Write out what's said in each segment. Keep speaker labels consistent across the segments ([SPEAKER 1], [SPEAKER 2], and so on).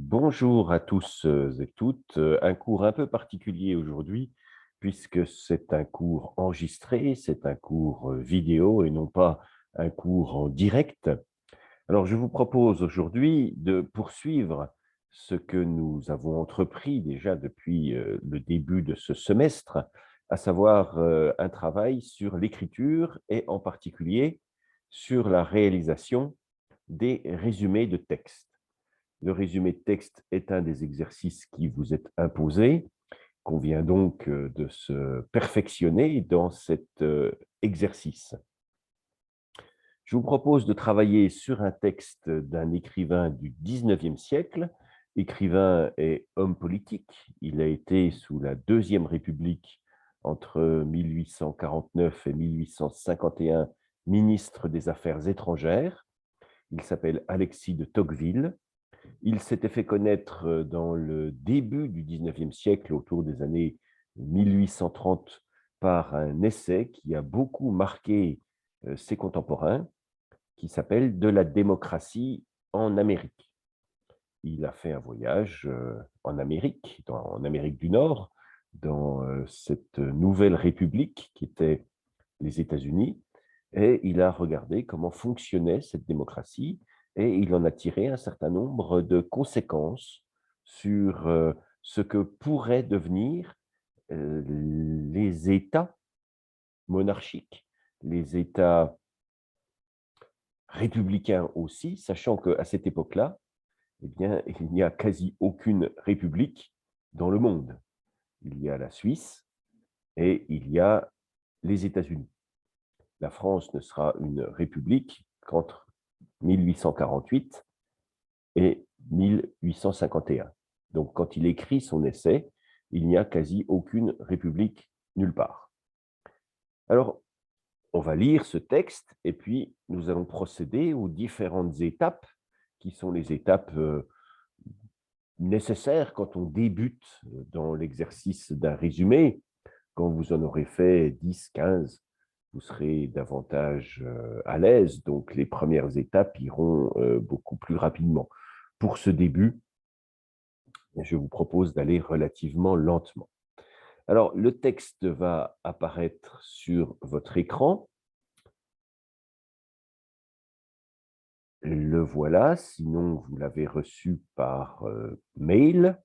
[SPEAKER 1] Bonjour à tous et toutes. Un cours un peu particulier aujourd'hui, puisque c'est un cours enregistré, c'est un cours vidéo et non pas un cours en direct. Alors, je vous propose aujourd'hui de poursuivre ce que nous avons entrepris déjà depuis le début de ce semestre, à savoir un travail sur l'écriture et en particulier sur la réalisation des résumés de texte. Le résumé de texte est un des exercices qui vous est imposé. Convient donc de se perfectionner dans cet exercice. Je vous propose de travailler sur un texte d'un écrivain du 19e siècle. Écrivain et homme politique. Il a été sous la Deuxième République entre 1849 et 1851 ministre des Affaires étrangères. Il s'appelle Alexis de Tocqueville. Il s'était fait connaître dans le début du 19e siècle, autour des années 1830, par un essai qui a beaucoup marqué ses contemporains, qui s'appelle De la démocratie en Amérique. Il a fait un voyage en Amérique, en Amérique du Nord, dans cette nouvelle république qui était les États-Unis, et il a regardé comment fonctionnait cette démocratie et il en a tiré un certain nombre de conséquences sur ce que pourraient devenir les États monarchiques, les États républicains aussi, sachant qu'à cette époque-là, eh bien, il n'y a quasi aucune république dans le monde. Il y a la Suisse et il y a les États-Unis. La France ne sera une république qu'entre 1848 et 1851. Donc, quand il écrit son essai, il n'y a quasi aucune république nulle part. Alors, on va lire ce texte et puis nous allons procéder aux différentes étapes qui sont les étapes nécessaires quand on débute dans l'exercice d'un résumé. Quand vous en aurez fait 10, 15, vous serez davantage à l'aise. Donc, les premières étapes iront beaucoup plus rapidement. Pour ce début, je vous propose d'aller relativement lentement. Alors, le texte va apparaître sur votre écran. Le voilà, sinon vous l'avez reçu par mail.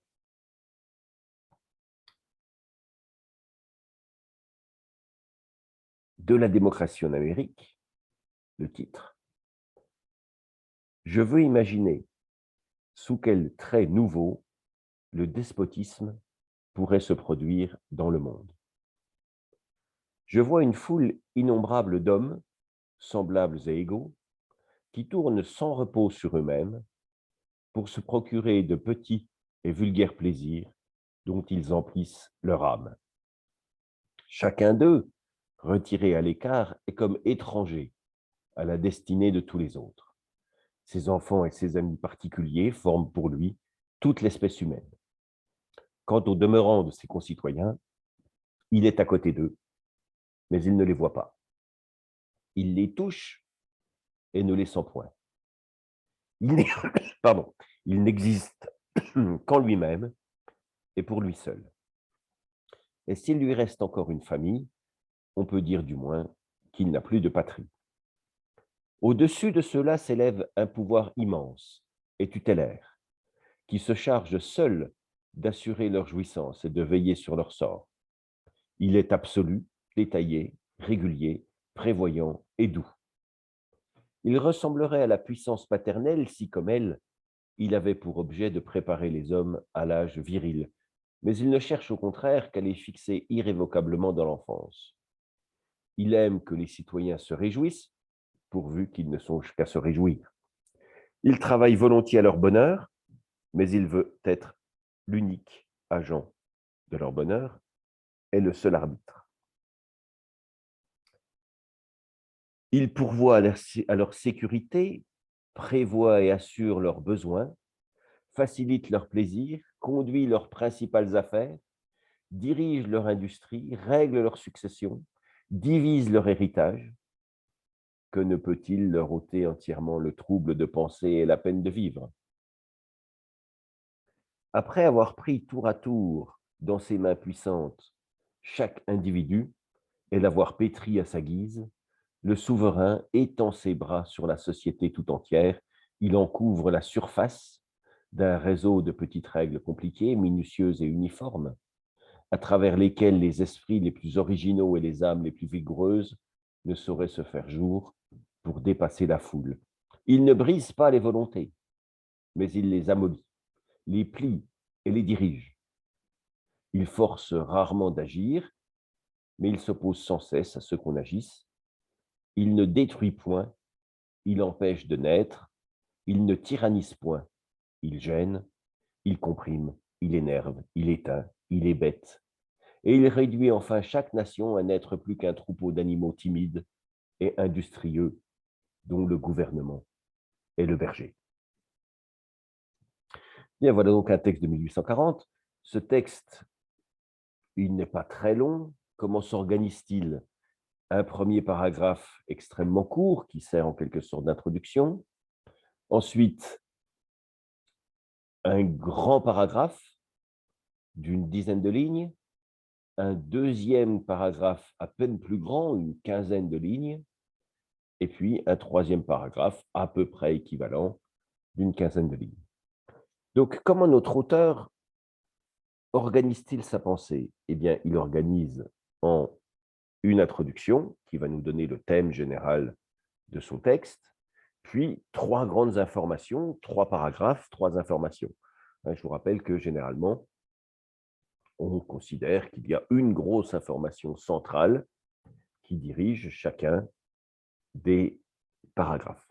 [SPEAKER 1] De la démocratie en Amérique, le titre. Je veux imaginer sous quels traits nouveaux le despotisme pourrait se produire dans le monde. Je vois une foule innombrable d'hommes, semblables et égaux, qui tournent sans repos sur eux-mêmes pour se procurer de petits et vulgaires plaisirs dont ils emplissent leur âme. Chacun d'eux, retiré à l'écart, est comme étranger à la destinée de tous les autres. Ses enfants et ses amis particuliers forment pour lui toute l'espèce humaine. Quant aux demeurants de ses concitoyens, il est à côté d'eux, mais il ne les voit pas. Il les touche et ne les sent point. Pardon, il n'existe qu'en lui-même et pour lui seul. Et s'il lui reste encore une famille, on peut dire du moins qu'il n'a plus de patrie. Au-dessus de cela s'élève un pouvoir immense et tutélaire, qui se charge seul d'assurer leur jouissance et de veiller sur leur sort. Il est absolu, détaillé, régulier, prévoyant et doux. Il ressemblerait à la puissance paternelle si, comme elle, il avait pour objet de préparer les hommes à l'âge viril, mais il ne cherche au contraire qu'à les fixer irrévocablement dans l'enfance. Il aime que les citoyens se réjouissent, pourvu qu'ils ne songent qu'à se réjouir. Il travaille volontiers à leur bonheur, mais il veut être l'unique agent de leur bonheur et le seul arbitre. Il pourvoit à leur sécurité, prévoit et assure leurs besoins, facilite leurs plaisirs, conduit leurs principales affaires, dirige leur industrie, règle leur succession, divise leur héritage. Que ne peut-il leur ôter entièrement le trouble de penser et la peine de vivre? Après avoir pris tour à tour dans ses mains puissantes chaque individu et l'avoir pétri à sa guise, le souverain étend ses bras sur la société tout entière. Il en couvre la surface d'un réseau de petites règles compliquées, minutieuses et uniformes, à travers lesquelles les esprits les plus originaux et les âmes les plus vigoureuses ne sauraient se faire jour pour dépasser la foule. Il ne brise pas les volontés, mais il les amollit, les plie et les dirige. Il force rarement d'agir, mais il s'oppose sans cesse à ce qu'on agisse. Il ne détruit point, il empêche de naître. Il ne tyrannise point, il gêne, il comprime, il énerve, il éteint, il hébète. Et il réduit enfin chaque nation à n'être plus qu'un troupeau d'animaux timides et industrieux dont le gouvernement est le berger. Bien, voilà donc un texte de 1840. Ce texte, il n'est pas très long. Comment s'organise-t-il? Un premier paragraphe extrêmement court qui sert en quelque sorte d'introduction. Ensuite, un grand paragraphe d'une dizaine de lignes. Un deuxième paragraphe à peine plus grand, une quinzaine de lignes. Et puis un troisième paragraphe à peu près équivalent d'une quinzaine de lignes. Donc, comment notre auteur organise-t-il sa pensée? Eh bien, il organise en une introduction qui va nous donner le thème général de son texte, puis trois grandes informations, trois paragraphes, trois informations. Je vous rappelle que généralement, on considère qu'il y a une grosse information centrale qui dirige chacun des paragraphes.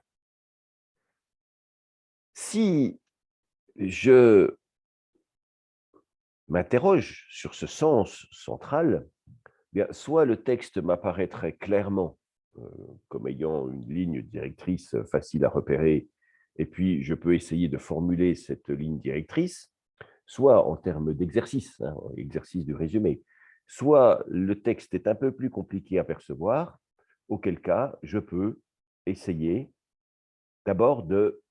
[SPEAKER 1] Si je m'interroge sur ce sens central, bien, soit le texte m'apparaît très clairement comme ayant une ligne directrice facile à repérer, et puis je peux essayer de formuler cette ligne directrice, soit en termes d'exercice, exercice du résumé, soit le texte est un peu plus compliqué à percevoir, auquel cas je peux essayer d'abord de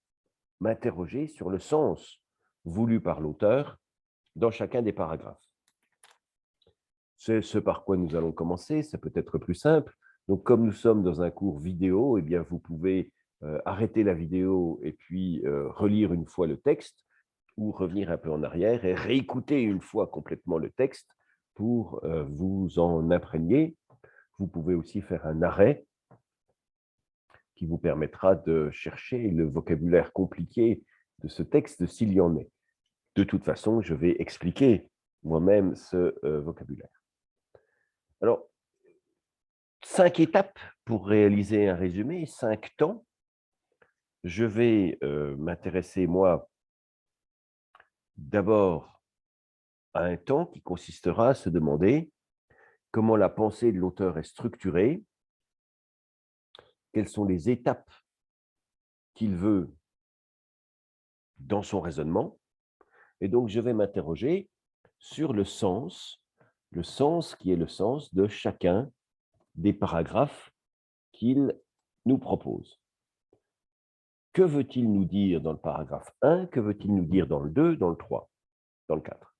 [SPEAKER 1] m'interroger sur le sens voulu par l'auteur dans chacun des paragraphes. C'est ce par quoi nous allons commencer, c'est peut-être plus simple. Donc, comme nous sommes dans un cours vidéo, eh bien, vous pouvez arrêter la vidéo et puis relire une fois le texte ou revenir un peu en arrière et réécouter une fois complètement le texte pour vous en imprégner. Vous pouvez aussi faire un arrêt qui vous permettra de chercher le vocabulaire compliqué de ce texte s'il y en est. De toute façon, je vais expliquer moi-même ce vocabulaire. Alors, 5 étapes pour réaliser un résumé, 5 temps. Je vais m'intéresser, moi, d'abord à un temps qui consistera à se demander comment la pensée de l'auteur est structurée, quelles sont les étapes qu'il veut dans son raisonnement. Et donc, je vais m'interroger sur le sens qui est le sens de chacun des paragraphes qu'il nous propose. Que veut-il nous dire dans le paragraphe 1? Que veut-il nous dire dans le 2, dans le 3, dans le 4?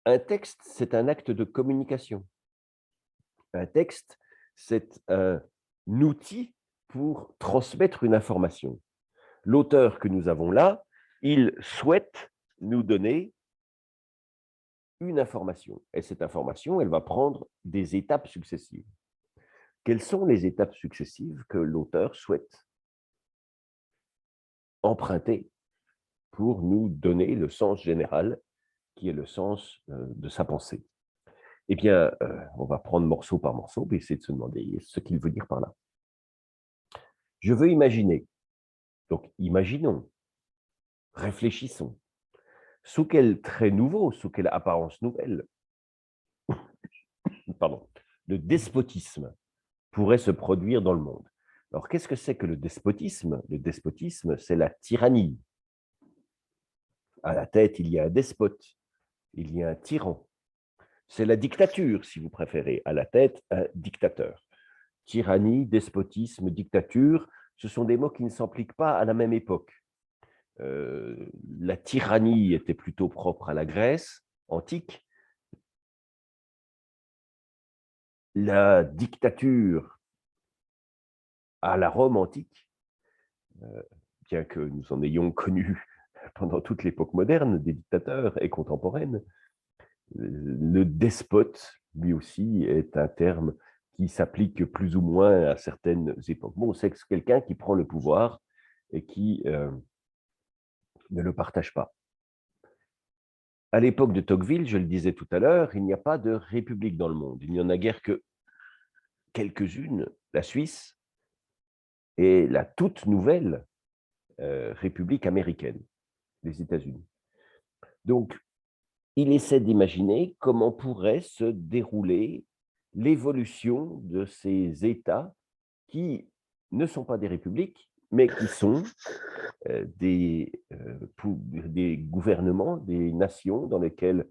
[SPEAKER 1] Un texte, c'est un acte de communication. Un texte, c'est un outil pour transmettre une information. L'auteur que nous avons là, il souhaite nous donner une information. Et cette information, elle va prendre des étapes successives. Quelles sont les étapes successives que l'auteur souhaite emprunter pour nous donner le sens général qui est le sens de sa pensée? Eh bien, on va prendre morceau par morceau et essayer de se demander ce qu'il veut dire par là. Je veux imaginer. Donc, imaginons, réfléchissons. Sous quel trait nouveau, sous quelle apparence nouvelle, pardon, le despotisme pourrait se produire dans le monde? Alors, qu'est-ce que c'est que le despotisme? Le despotisme, c'est la tyrannie. À la tête, il y a un despote, il y a un tyran. C'est la dictature, si vous préférez. À la tête, un dictateur. Tyrannie, despotisme, dictature, ce sont des mots qui ne s'appliquent pas à la même époque. La tyrannie était plutôt propre à la Grèce antique. La dictature à la Rome antique, bien que nous en ayons connu pendant toute l'époque moderne, des dictateurs et contemporaines. Le despote, lui aussi, est un terme qui s'applique plus ou moins à certaines époques. Bon, c'est quelqu'un qui prend le pouvoir et qui ne le partage pas. À l'époque de Tocqueville, je le disais tout à l'heure, il n'y a pas de république dans le monde. Il n'y en a guère que quelques-unes, la Suisse et la toute nouvelle République américaine, les États-Unis. Donc, il essaie d'imaginer comment pourrait se dérouler l'évolution de ces États qui ne sont pas des républiques, mais qui sont des gouvernements, des nations dans lesquelles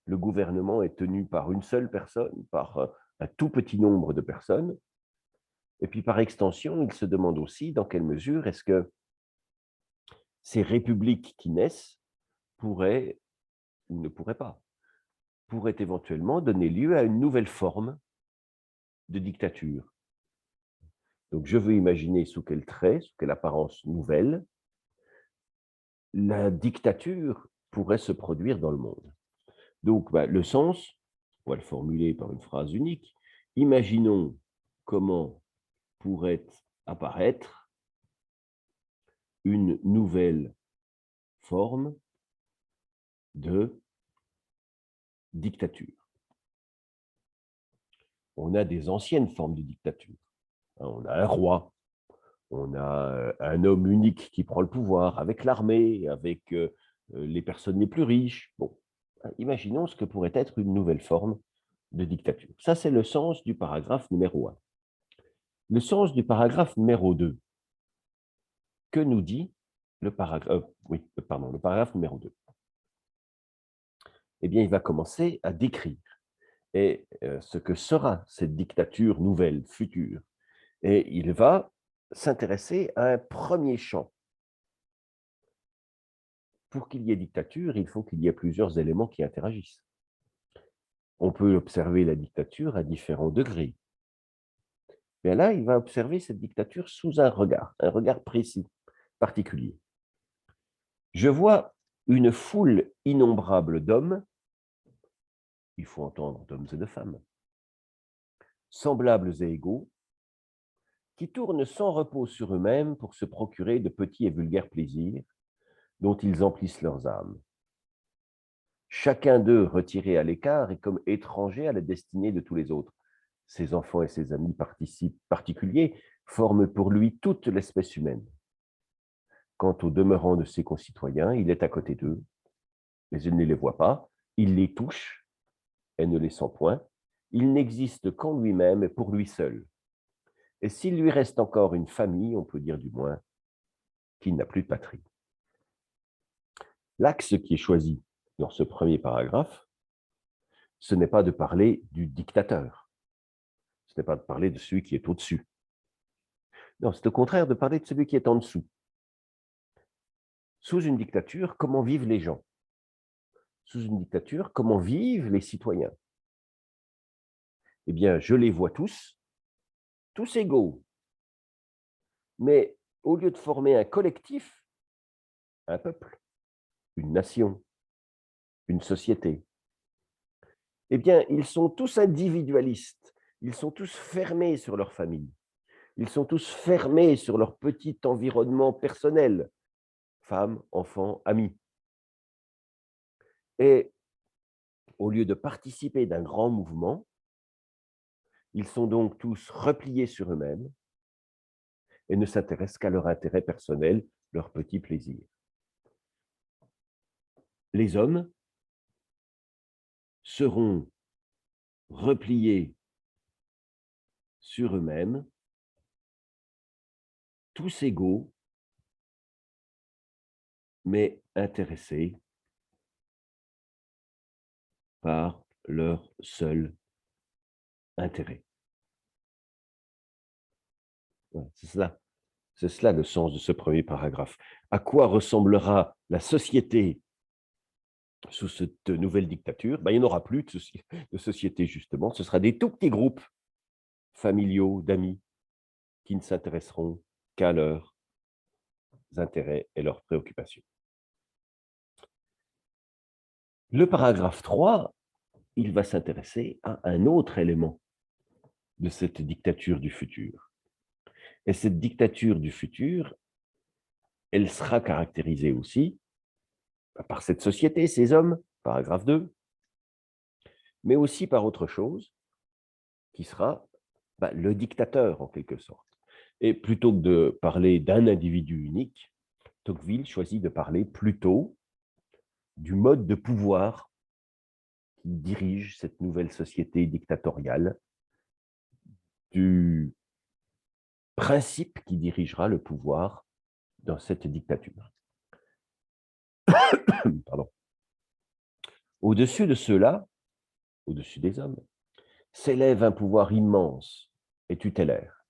[SPEAKER 1] le gouvernement est tenu par une seule personne, par un tout petit nombre de personnes. Et puis, par extension, il se demande aussi dans quelle mesure est-ce que ces républiques qui naissent pourraient, ou ne pourraient pas, pourraient éventuellement donner lieu à une nouvelle forme de dictature. Donc, je veux imaginer sous quel trait, sous quelle apparence nouvelle, la dictature pourrait se produire dans le monde. Donc, le sens, on va le formuler par une phrase unique. Imaginons comment pourrait apparaître une nouvelle forme de dictature. On a des anciennes formes de dictature. On a un roi, on a un homme unique qui prend le pouvoir avec l'armée, avec les personnes les plus riches. Bon, imaginons ce que pourrait être une nouvelle forme de dictature. Ça, c'est le sens du paragraphe numéro 1. Le sens du paragraphe numéro 2. Que nous dit le paragraphe, le paragraphe numéro 2? Eh bien, il va commencer à décrire ce que sera cette dictature nouvelle, future. Et il va s'intéresser à un premier champ. Pour qu'il y ait dictature, il faut qu'il y ait plusieurs éléments qui interagissent. On peut observer la dictature à différents degrés. Mais là, il va observer cette dictature sous un regard précis, particulier. Je vois une foule innombrable d'hommes, il faut entendre d'hommes et de femmes, semblables et égaux, qui tournent sans repos sur eux-mêmes pour se procurer de petits et vulgaires plaisirs dont ils emplissent leurs âmes. Chacun d'eux, retiré à l'écart, est comme étranger à la destinée de tous les autres. Ses enfants et ses amis particuliers forment pour lui toute l'espèce humaine. Quant aux demeurants de ses concitoyens, il est à côté d'eux, mais il ne les voit pas, il les touche et ne les sent point. Il n'existe qu'en lui-même et pour lui seul. Et s'il lui reste encore une famille, on peut dire du moins qu'il n'a plus de patrie. L'axe qui est choisi dans ce premier paragraphe, ce n'est pas de parler du dictateur, ce n'est pas de parler de celui qui est au-dessus. Non, c'est au contraire de parler de celui qui est en dessous. Sous une dictature, comment vivent les gens? Sous une dictature, comment vivent les citoyens? Eh bien, je les vois tous égaux. Mais au lieu de former un collectif, un peuple, une nation, une société, eh bien, ils sont tous individualistes. Ils sont tous fermés sur leur famille. Ils sont tous fermés sur leur petit environnement personnel, femmes, enfants, amis. Et au lieu de participer d'un grand mouvement, ils sont donc tous repliés sur eux-mêmes et ne s'intéressent qu'à leur intérêt personnel, leur petit plaisir. Les hommes seront repliés sur eux-mêmes, tous égaux, mais intéressés par leur seul intérêt. Ouais, c'est ça. C'est cela le sens de ce premier paragraphe. À quoi ressemblera la société sous cette nouvelle dictature? Il n'y en aura plus de société, justement. Ce sera des tout petits groupes familiaux, d'amis, qui ne s'intéresseront qu'à leurs intérêts et leurs préoccupations. Le paragraphe 3, il va s'intéresser à un autre élément de cette dictature du futur. Et cette dictature du futur, elle sera caractérisée aussi par cette société, ces hommes, paragraphe 2, mais aussi par autre chose, qui sera le dictateur, en quelque sorte. Et plutôt que de parler d'un individu unique, Tocqueville choisit de parler plutôt du mode de pouvoir qui dirige cette nouvelle société dictatoriale, du principe qui dirigera le pouvoir dans cette dictature. Pardon. Au-dessus de ceux-là, au-dessus des hommes, s'élève un pouvoir immense et tutélaire.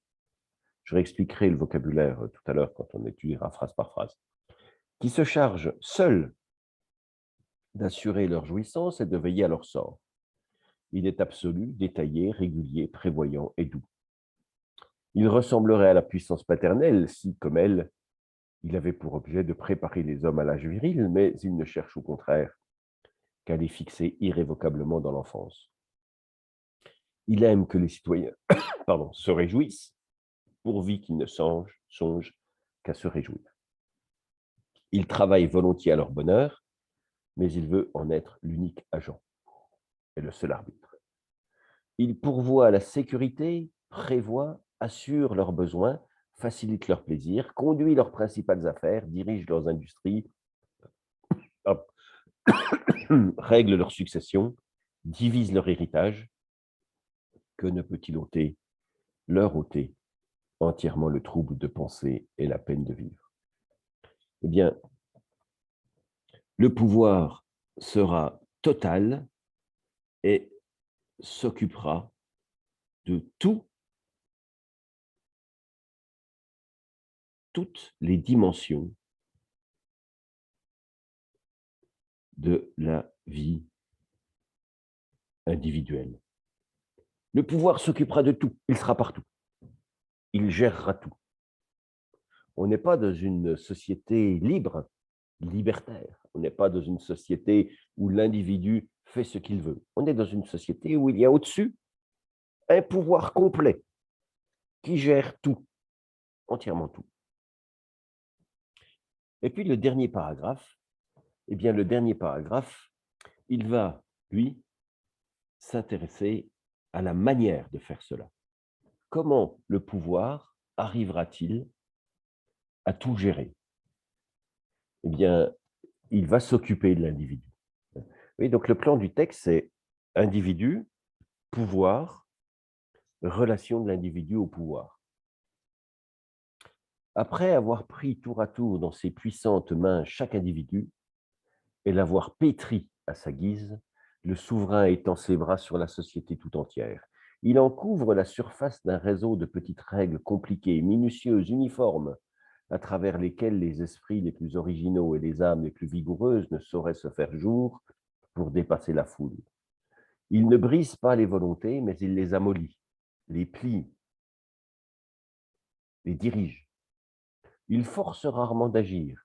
[SPEAKER 1] Je réexpliquerai le vocabulaire tout à l'heure quand on étudiera phrase par phrase, qui se charge seul d'assurer leur jouissance et de veiller à leur sort. Il est absolu, détaillé, régulier, prévoyant et doux. Il ressemblerait à la puissance paternelle si, comme elle, il avait pour objet de préparer les hommes à l'âge viril, mais il ne cherche au contraire qu'à les fixer irrévocablement dans l'enfance. Il aime que les citoyens se réjouissent, pourvu qu'ils ne songent qu'à se réjouir. Il travaille volontiers à leur bonheur, mais il veut en être l'unique agent et le seul arbitre. Il pourvoit à la sécurité, prévoit, assure leurs besoins, facilite leurs plaisirs, conduit leurs principales affaires, dirige leurs industries, règle leur succession, divise leur héritage. Que ne peut-il leur ôter entièrement le trouble de penser et la peine de vivre? Eh bien, le pouvoir sera total et s'occupera de toutes les dimensions de la vie individuelle. Le pouvoir s'occupera de tout, il sera partout, il gérera tout. On n'est pas dans une société libre, libertaire. On n'est pas dans une société où l'individu fait ce qu'il veut. On est dans une société où il y a au-dessus un pouvoir complet qui gère tout, entièrement tout. Et puis le dernier paragraphe, il va, lui, s'intéresser à la manière de faire cela. Comment le pouvoir arrivera-t-il à tout gérer? Eh bien, il va s'occuper de l'individu. Oui, donc le plan du texte, c'est individu, pouvoir, relation de l'individu au pouvoir. Après avoir pris tour à tour dans ses puissantes mains chaque individu et l'avoir pétri à sa guise, le souverain étend ses bras sur la société tout entière. Il en couvre la surface d'un réseau de petites règles compliquées, minutieuses, uniformes, à travers lesquelles les esprits les plus originaux et les âmes les plus vigoureuses ne sauraient se faire jour pour dépasser la foule. Il ne brise pas les volontés, mais il les amollit, les plie, les dirige. Il force rarement d'agir,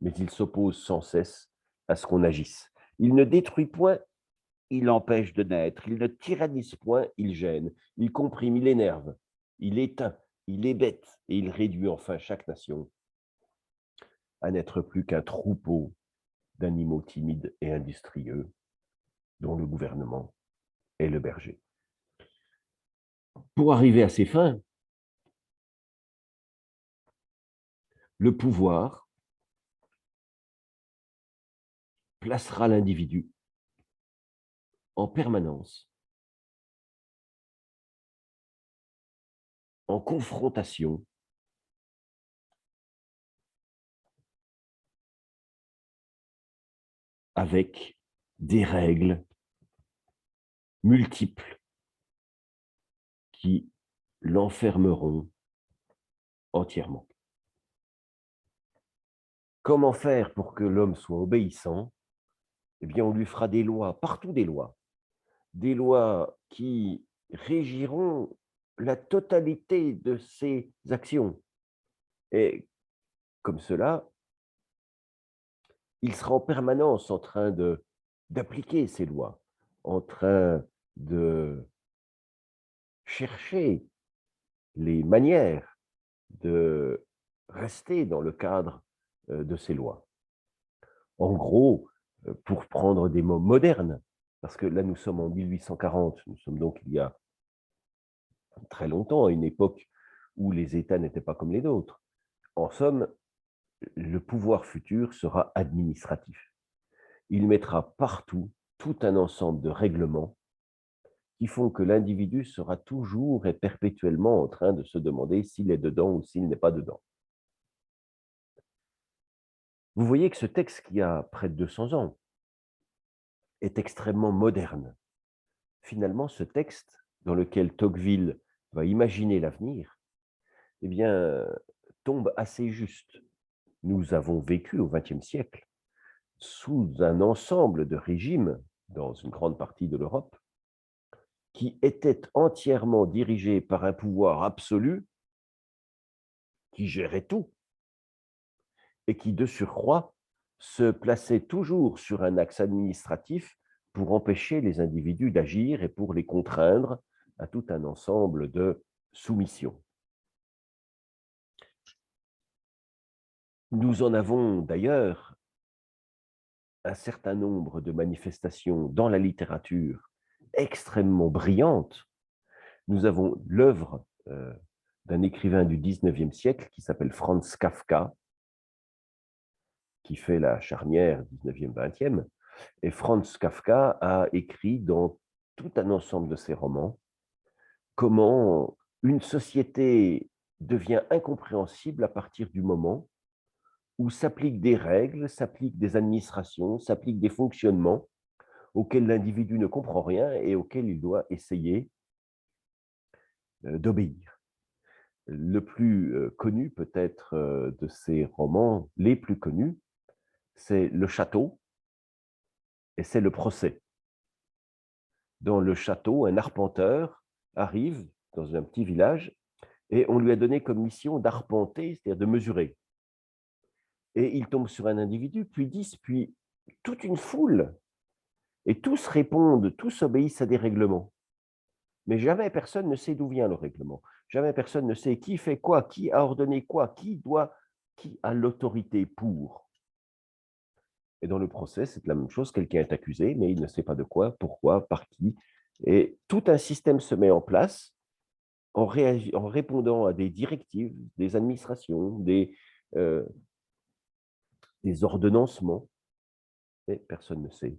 [SPEAKER 1] mais il s'oppose sans cesse à ce qu'on agisse. Il ne détruit point, il empêche de naître. Il ne tyrannise point, il gêne. Il comprime, il énerve. Il éteint, il hébète, et il réduit enfin chaque nation à n'être plus qu'un troupeau d'animaux timides et industrieux, dont le gouvernement est le berger. Pour arriver à ces fins, le pouvoir placera l'individu en permanence en confrontation avec des règles multiples qui l'enfermeront entièrement. Comment faire pour que l'homme soit obéissant? Eh bien, on lui fera des lois, partout des lois qui régiront la totalité de ses actions. Et comme cela, il sera en permanence en train d'appliquer ces lois, en train de chercher les manières de rester dans le cadre de ces lois. En gros, pour prendre des mots modernes, parce que là nous sommes en 1840, nous sommes donc il y a très longtemps, à une époque où les États n'étaient pas comme les nôtres. En somme, le pouvoir futur sera administratif. Il mettra partout tout un ensemble de règlements qui font que l'individu sera toujours et perpétuellement en train de se demander s'il est dedans ou s'il n'est pas dedans. Vous voyez que ce texte qui a près de 200 ans est extrêmement moderne. Finalement, ce texte dans lequel Tocqueville va imaginer l'avenir, eh bien, tombe assez juste. Nous avons vécu au XXe siècle sous un ensemble de régimes dans une grande partie de l'Europe qui étaient entièrement dirigés par un pouvoir absolu qui gérait tout et qui, de surcroît, se plaçait toujours sur un axe administratif pour empêcher les individus d'agir et pour les contraindre à tout un ensemble de soumissions. Nous en avons d'ailleurs un certain nombre de manifestations dans la littérature extrêmement brillantes. Nous avons l'œuvre d'un écrivain du 19e siècle qui s'appelle Franz Kafka, qui fait la charnière 19e-20e. Et Franz Kafka a écrit dans tout un ensemble de ses romans comment une société devient incompréhensible à partir du moment où s'appliquent des règles, s'appliquent des administrations, s'appliquent des fonctionnements auxquels l'individu ne comprend rien et auxquels il doit essayer d'obéir. Le plus connu peut-être de ces romans, les plus connus, c'est Le Château et c'est Le Procès. Dans Le Château, un arpenteur arrive dans un petit village et on lui a donné comme mission d'arpenter, c'est-à-dire de mesurer. Et il tombe sur un individu, puis 10, puis toute une foule. Et tous répondent, tous obéissent à des règlements. Mais jamais personne ne sait d'où vient le règlement. Jamais personne ne sait qui fait quoi, qui a ordonné quoi, qui a l'autorité pour. Et dans le procès, c'est la même chose. Quelqu'un est accusé, mais il ne sait pas de quoi, pourquoi, par qui. Et tout un système se met en place en répondant à des directives, des administrations, euh, des ordonnancements. Mais personne ne sait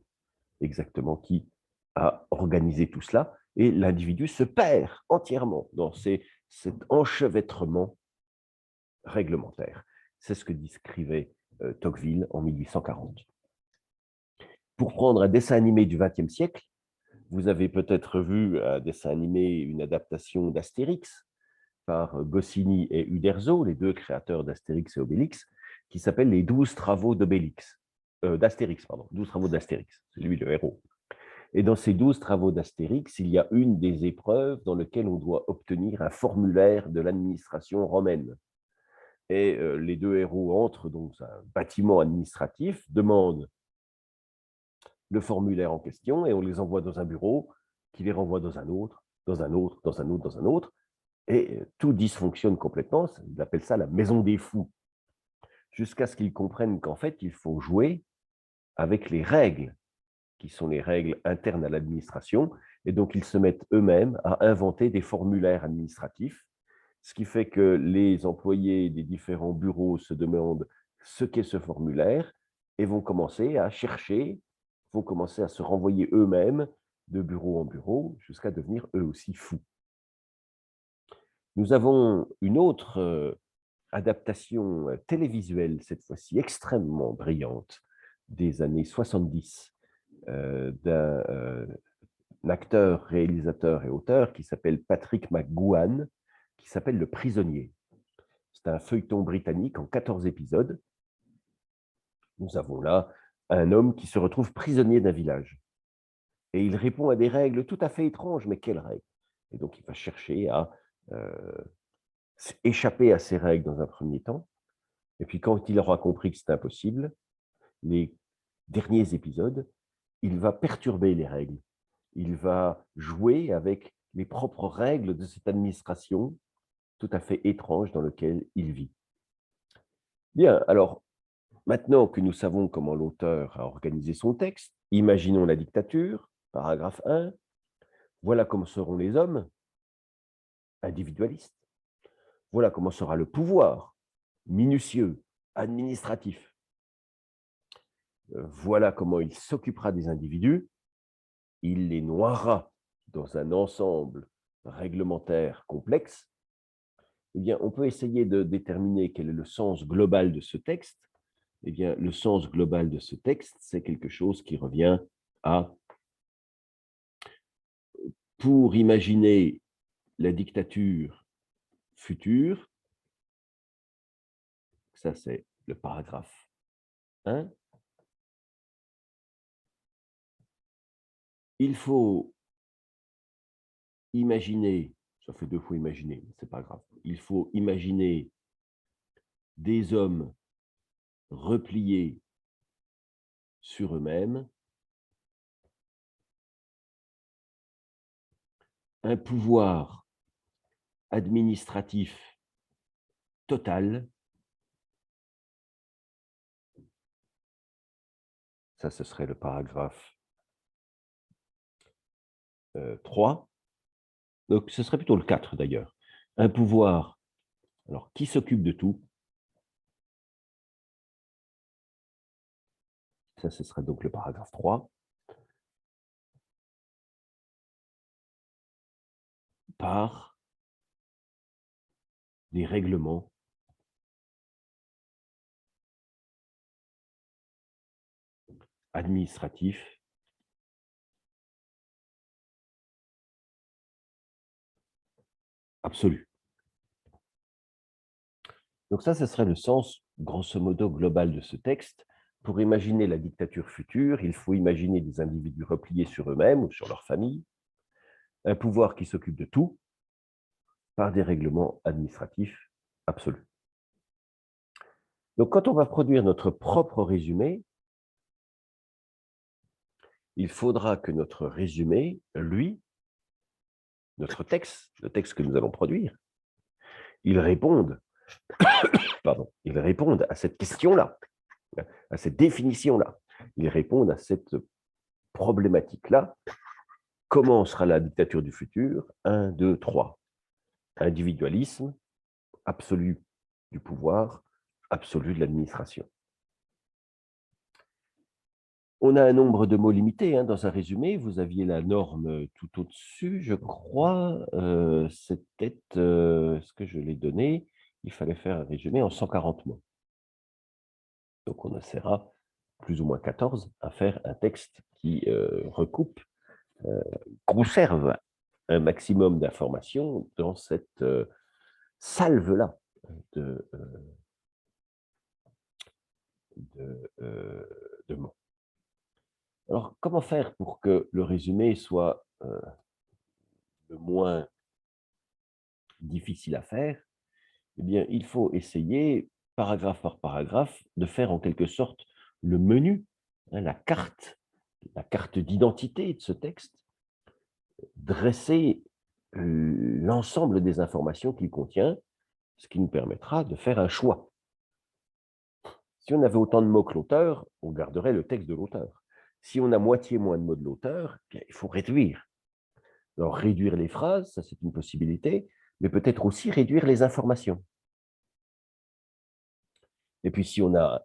[SPEAKER 1] exactement qui a organisé tout cela. Et l'individu se perd entièrement dans cet enchevêtrement réglementaire. C'est ce que décrivait Tocqueville en 1840. Pour prendre un dessin animé du XXe siècle, vous avez peut-être vu un dessin animé, une adaptation d'Astérix par Goscinny et Uderzo, les deux créateurs d'Astérix et Obélix, qui s'appelle Les 12 travaux d'Astérix, pardon, 12 travaux d'Astérix, c'est lui le héros. Et dans ces 12 travaux d'Astérix, il y a une des épreuves dans lesquelles on doit obtenir un formulaire de l'administration romaine. Et les deux héros entrent dans un bâtiment administratif, demandent le formulaire en question et on les envoie dans un bureau qui les renvoie dans un autre, dans un autre, dans un autre, dans un autre. Et tout dysfonctionne complètement. Ils appellent ça la maison des fous. Jusqu'à ce qu'ils comprennent qu'en fait, il faut jouer avec les règles qui sont les règles internes à l'administration. Et donc, ils se mettent eux-mêmes à inventer des formulaires administratifs, ce qui fait que les employés des différents bureaux se demandent ce qu'est ce formulaire et vont commencer à chercher, vont commencer à se renvoyer eux-mêmes de bureau en bureau jusqu'à devenir eux aussi fous. Nous avons une autre adaptation télévisuelle, cette fois-ci extrêmement brillante, des années 70, d'un acteur, réalisateur et auteur qui s'appelle Patrick McGoohan, qui s'appelle Le Prisonnier. C'est un feuilleton britannique en 14 épisodes Nous avons là un homme qui se retrouve prisonnier d'un village. Et il répond à des règles tout à fait étranges, mais quelles règles? Et donc il va chercher à échapper à ces règles dans un premier temps. Et puis quand il aura compris que c'est impossible, les derniers épisodes, il va perturber les règles. Il va jouer avec les propres règles de cette administration tout à fait étrange dans laquelle il vit. Bien, alors maintenant que nous savons comment l'auteur a organisé son texte, imaginons la dictature, paragraphe 1. Voilà comment seront les hommes, individualistes. Voilà comment sera le pouvoir, minutieux, administratif. Voilà comment il s'occupera des individus. Il les noiera dans un ensemble réglementaire complexe. Eh bien, on peut essayer de déterminer quel est le sens global de ce texte. Eh bien, le sens global de ce texte, c'est quelque chose qui revient à pour imaginer la dictature future, ça c'est le paragraphe 1, il faut imaginer, ça fait 2 fois imaginer, c'est pas grave, il faut imaginer des hommes repliés sur eux-mêmes, un pouvoir administratif total, ça ce serait le paragraphe 3, donc ce serait plutôt le 4 d'ailleurs. Un pouvoir, alors qui s'occupe de tout? Ça ce serait donc le paragraphe 3. Par des règlements administratifs absolus. Donc ça, ce serait le sens, grosso modo, global de ce texte. Pour imaginer la dictature future, il faut imaginer des individus repliés sur eux-mêmes ou sur leur famille, un pouvoir qui s'occupe de tout par des règlements administratifs absolus. Donc quand on va produire notre propre résumé, il faudra que notre résumé, lui, notre texte, le texte que nous allons produire, il réponde, il réponde à cette question-là, à cette définition-là. Il réponde à cette problématique-là. Comment sera la dictature du futur? 1, 2, 3. Individualisme, absolu du pouvoir, absolu de l'administration. On a un nombre de mots limité hein, dans un résumé. Vous aviez la norme tout au-dessus, je crois. C'était, est-ce que je l'ai donné? Il fallait faire un résumé en 140 mots. Donc on essaiera, plus ou moins 14, à faire un texte qui recoupe, conserve un maximum d'informations dans cette salve-là de, de mots. Alors, comment faire pour que le résumé soit le moins difficile à faire? Eh bien, il faut essayer, paragraphe par paragraphe, de faire en quelque sorte le menu, hein, la carte d'identité de ce texte, dresser l'ensemble des informations qu'il contient, ce qui nous permettra de faire un choix. Si on avait autant de mots que l'auteur, on garderait le texte de l'auteur. Si on a moitié moins de mots de l'auteur, il faut réduire. Alors, réduire les phrases, ça c'est une possibilité, mais peut-être aussi réduire les informations. Et puis, si on a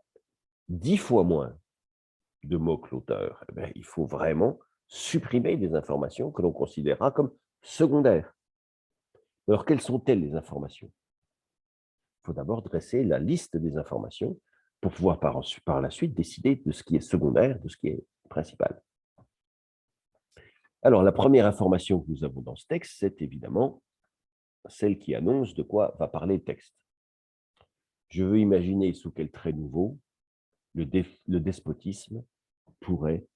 [SPEAKER 1] 10 fois moins de mots que l'auteur, eh bien, il faut vraiment supprimer des informations que l'on considérera comme secondaires. Alors, quelles sont-elles les informations? Il faut d'abord dresser la liste des informations pour pouvoir par la suite décider de ce qui est secondaire, de ce qui est principal. Alors, la première information que nous avons dans ce texte, c'est évidemment celle qui annonce de quoi va parler le texte. Je veux imaginer sous quel trait nouveau le despotisme pourrait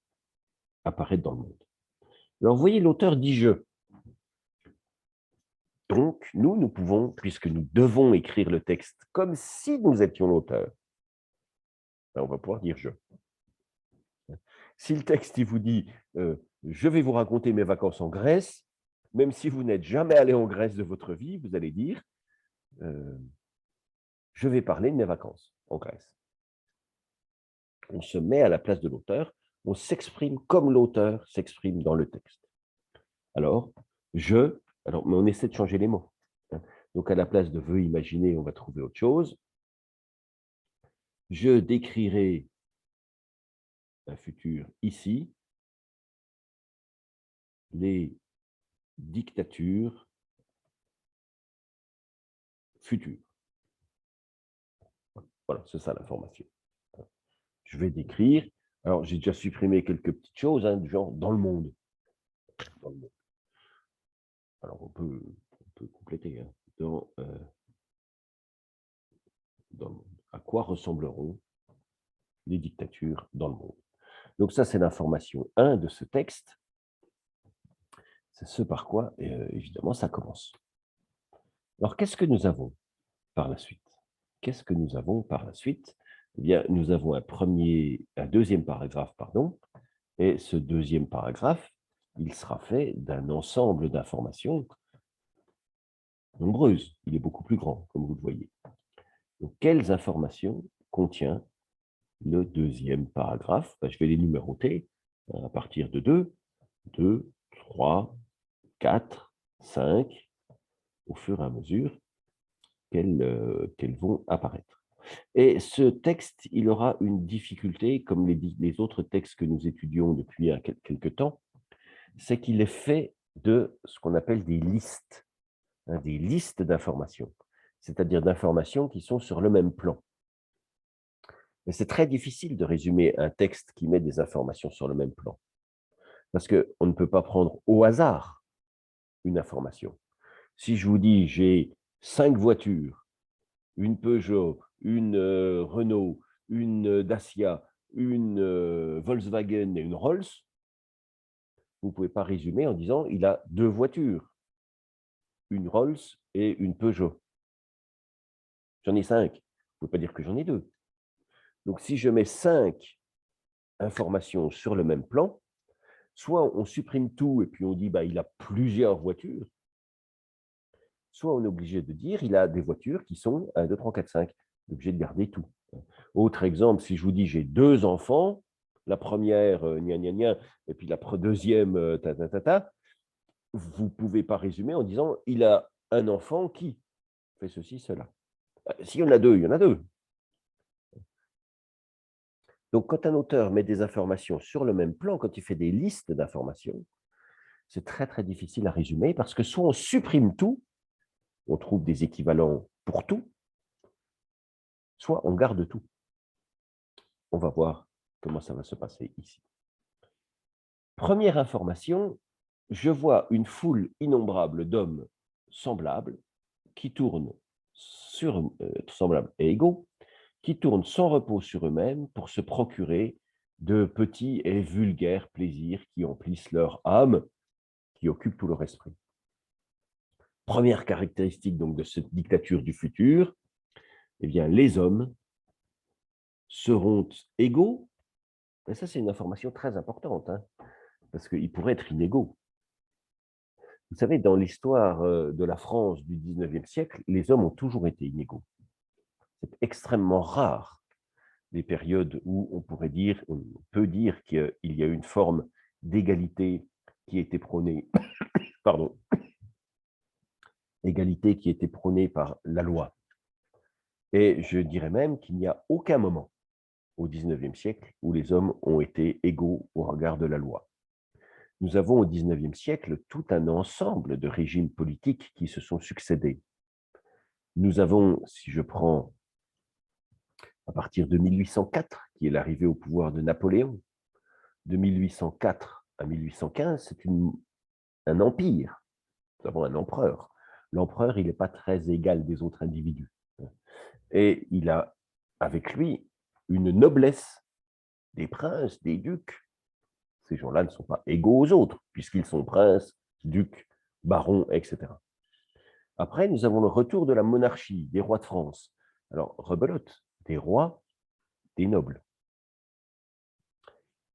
[SPEAKER 1] apparaître dans le monde. Alors, vous voyez, l'auteur dit « je ». Donc, nous pouvons, puisque nous devons écrire le texte comme si nous étions l'auteur, on va pouvoir dire « je ». Si le texte il vous dit je vais vous raconter mes vacances en Grèce », même si vous n'êtes jamais allé en Grèce de votre vie, vous allez dire je vais parler de mes vacances en Grèce. On se met à la place de l'auteur, on s'exprime comme l'auteur s'exprime dans le texte. Alors, mais on essaie de changer les mots. Donc, à la place de veux imaginer, on va trouver autre chose. Je décrirai un futur ici, les dictatures futures. Voilà, c'est ça l'information. Je vais décrire. Alors, j'ai déjà supprimé quelques petites choses, du genre dans le monde. Dans le monde. Alors, on peut compléter. Dans le monde. À quoi ressembleront les dictatures dans le monde? Donc, ça, c'est l'information 1 de ce texte. C'est ce par quoi, évidemment, ça commence. Alors, qu'est-ce que nous avons par la suite? Qu'est-ce que nous avons par la suite? Eh bien, nous avons un deuxième paragraphe, pardon, et ce deuxième paragraphe, il sera fait d'un ensemble d'informations nombreuses. Il est beaucoup plus grand, comme vous le voyez. Donc, quelles informations contient le deuxième paragraphe? Je vais les numéroter à partir de 2, 3, 4, 5, au fur et à mesure qu'elles vont apparaître. Et ce texte, il aura une difficulté, comme les autres textes que nous étudions depuis quelque temps, c'est qu'il est fait de ce qu'on appelle des listes d'informations, c'est-à-dire d'informations qui sont sur le même plan. Mais c'est très difficile de résumer un texte qui met des informations sur le même plan, parce qu'on ne peut pas prendre au hasard une information. Si je vous dis j'ai 5 voitures, une Peugeot, une Renault, une Dacia, une Volkswagen et une Rolls, vous ne pouvez pas résumer en disant il a 2 voitures, une Rolls et une Peugeot. J'en ai 5. Vous ne pouvez pas dire que j'en ai 2. Donc, si je mets 5 informations sur le même plan, soit on supprime tout et puis on dit il a plusieurs voitures, soit on est obligé de dire il a des voitures qui sont 1, 2, 3, 4, 5. On est obligé de garder tout. Autre exemple, si je vous dis j'ai 2 enfants, la première, gna gna gna, et puis la deuxième, ta ta ta ta, vous ne pouvez pas résumer en disant il a un enfant qui fait ceci, cela. S'il y en a 2, il y en a 2. Donc, quand un auteur met des informations sur le même plan, quand il fait des listes d'informations, c'est très, très difficile à résumer parce que soit on supprime tout, on trouve des équivalents pour tout, soit on garde tout. On va voir comment ça va se passer ici. Première information, je vois une foule innombrable d'hommes semblables qui tournent semblables et égaux, qui tournent sans repos sur eux-mêmes pour se procurer de petits et vulgaires plaisirs qui emplissent leur âme, qui occupent tout leur esprit. Première caractéristique donc de cette dictature du futur, eh bien, les hommes seront égaux. Et ça, c'est une information très importante, parce qu'ils pourraient être inégaux. Vous savez, dans l'histoire de la France du 19e siècle, les hommes ont toujours été inégaux. C'est extrêmement rare des périodes où on peut dire qu'il y a une forme d'égalité qui était prônée, pardon, égalité qui était prônée par la loi. Et je dirais même qu'il n'y a aucun moment au 19e siècle où les hommes ont été égaux au regard de la loi. Nous avons au 19e siècle tout un ensemble de régimes politiques qui se sont succédés. Nous avons, si je prends à partir de 1804, qui est l'arrivée au pouvoir de Napoléon, de 1804 à 1815, c'est un empire. Nous avons un empereur. L'empereur, il n'est pas très égal des autres individus. Et il a, avec lui, une noblesse, des princes, des ducs. Ces gens-là ne sont pas égaux aux autres, puisqu'ils sont princes, ducs, barons, etc. Après, nous avons le retour de la monarchie, des rois de France. Alors, rebelote, des rois, des nobles.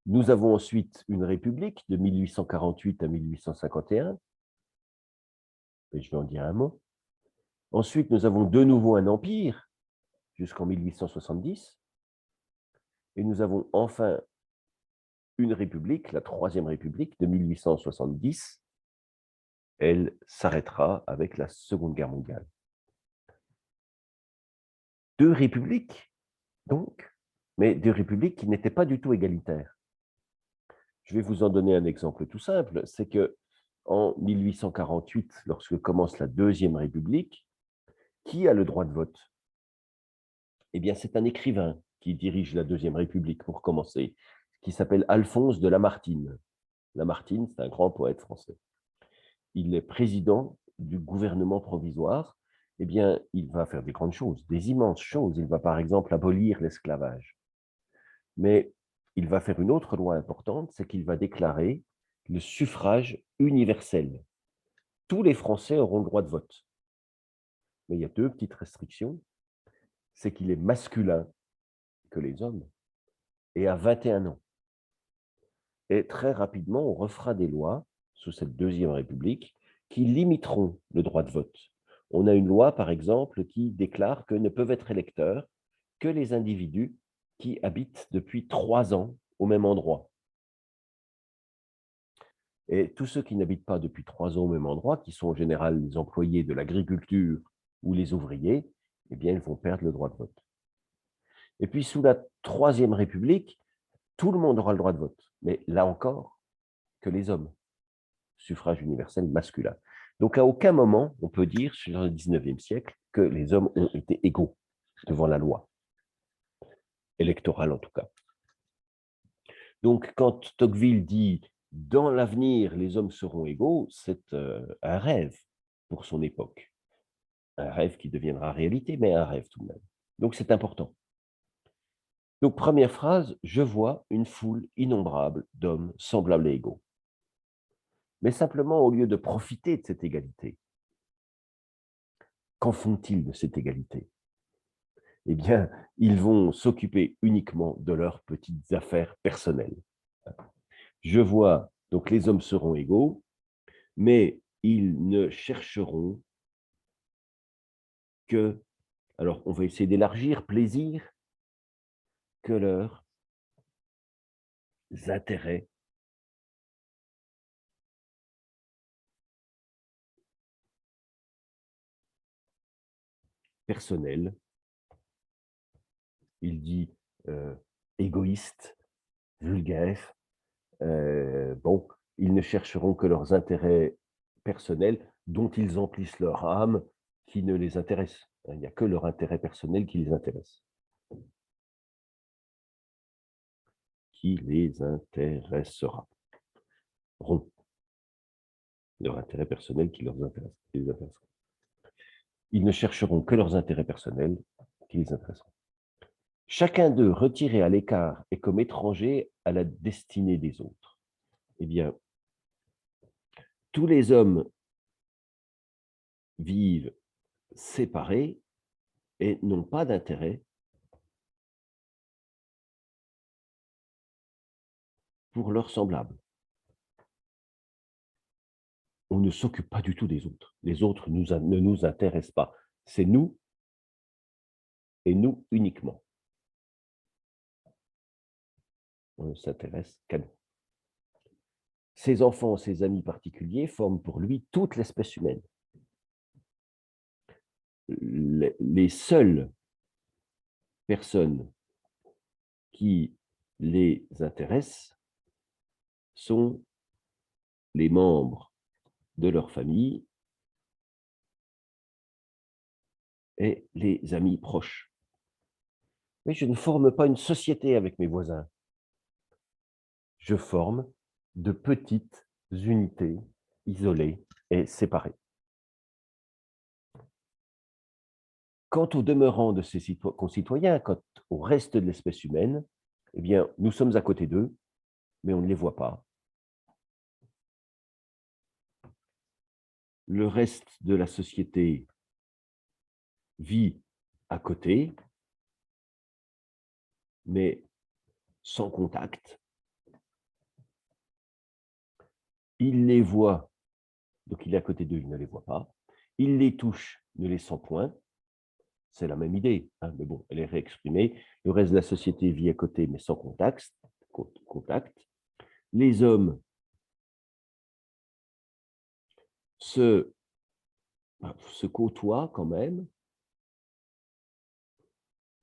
[SPEAKER 1] Nous avons ensuite une république de 1848 à 1851. Et je vais en dire un mot. Ensuite, nous avons de nouveau un empire jusqu'en 1870. Et nous avons enfin une république, la Troisième République de 1870. Elle s'arrêtera avec la Seconde Guerre mondiale. Deux républiques, donc, mais deux républiques qui n'étaient pas du tout égalitaires. Je vais vous en donner un exemple tout simple, c'est que en 1848, lorsque commence la Deuxième République, qui a le droit de vote? Eh bien, c'est un écrivain qui dirige la Deuxième République, pour commencer, qui s'appelle Alphonse de Lamartine. Lamartine, c'est un grand poète français. Il est président du gouvernement provisoire. Eh bien, il va faire des grandes choses, des immenses choses. Il va, par exemple, abolir l'esclavage. Mais il va faire une autre loi importante, c'est qu'il va déclarer le suffrage universel. Tous les Français auront le droit de vote. Mais il y a deux petites restrictions. C'est qu'il est masculin que les hommes et à 21 ans. Et très rapidement, on refera des lois sous cette Deuxième République qui limiteront le droit de vote. On a une loi, par exemple, qui déclare que ne peuvent être électeurs que les individus qui habitent depuis 3 ans au même endroit. Et tous ceux qui n'habitent pas depuis 3 ans au même endroit, qui sont en général les employés de l'agriculture ou les ouvriers, eh bien, ils vont perdre le droit de vote. Et puis, sous la Troisième République, tout le monde aura le droit de vote, mais là encore, que les hommes. Suffrage universel masculin. Donc, à aucun moment, on peut dire, sur le 19e siècle, que les hommes ont été égaux devant la loi, électorale en tout cas. Donc, quand Tocqueville dit « dans l'avenir, les hommes seront égaux », c'est un rêve pour son époque. Un rêve qui deviendra réalité, mais un rêve tout de même. Donc, c'est important. Donc, première phrase, je vois une foule innombrable d'hommes semblables et égaux. Mais simplement, au lieu de profiter de cette égalité, qu'en font-ils de cette égalité? Eh bien, ils vont s'occuper uniquement de leurs petites affaires personnelles. Je vois, donc les hommes seront égaux, mais ils ne chercheront que, alors on va essayer d'élargir, plaisir, que leurs intérêts personnels. Il dit égoïste, vulgaire. Bon, ils ne chercheront que leurs intérêts personnels dont ils emplissent leur âme qui ne les intéresse. Il n'y a que leur intérêt personnel qui les intéresse. Qui les intéressera. Leur intérêt personnel qui les intéressera. Ils ne chercheront que leurs intérêts personnels qui les intéresseront. Chacun d'eux retiré à l'écart et comme étranger à la destinée des autres. Eh bien, tous les hommes vivent séparés et n'ont pas d'intérêt pour leurs semblables. On ne s'occupe pas du tout des autres. Les autres ne nous intéressent pas. C'est nous et nous uniquement. On ne s'intéresse qu'à nous. Ses enfants, ses amis particuliers forment pour lui toute l'espèce humaine. Les seules personnes qui les intéressent sont les membres de leur famille et les amis proches. Mais je ne forme pas une société avec mes voisins. Je forme de petites unités isolées et séparées. Quant au demeurant de ses concitoyens, quant au reste de l'espèce humaine, eh bien, nous sommes à côté d'eux, mais on ne les voit pas. Le reste de la société vit à côté, mais sans contact. Il les voit, donc il est à côté d'eux, il ne les voit pas. Il les touche, ne les sent point. C'est la même idée, hein, mais bon, elle est réexprimée. Le reste de la société vit à côté, mais sans contact. Les hommes se côtoient quand même,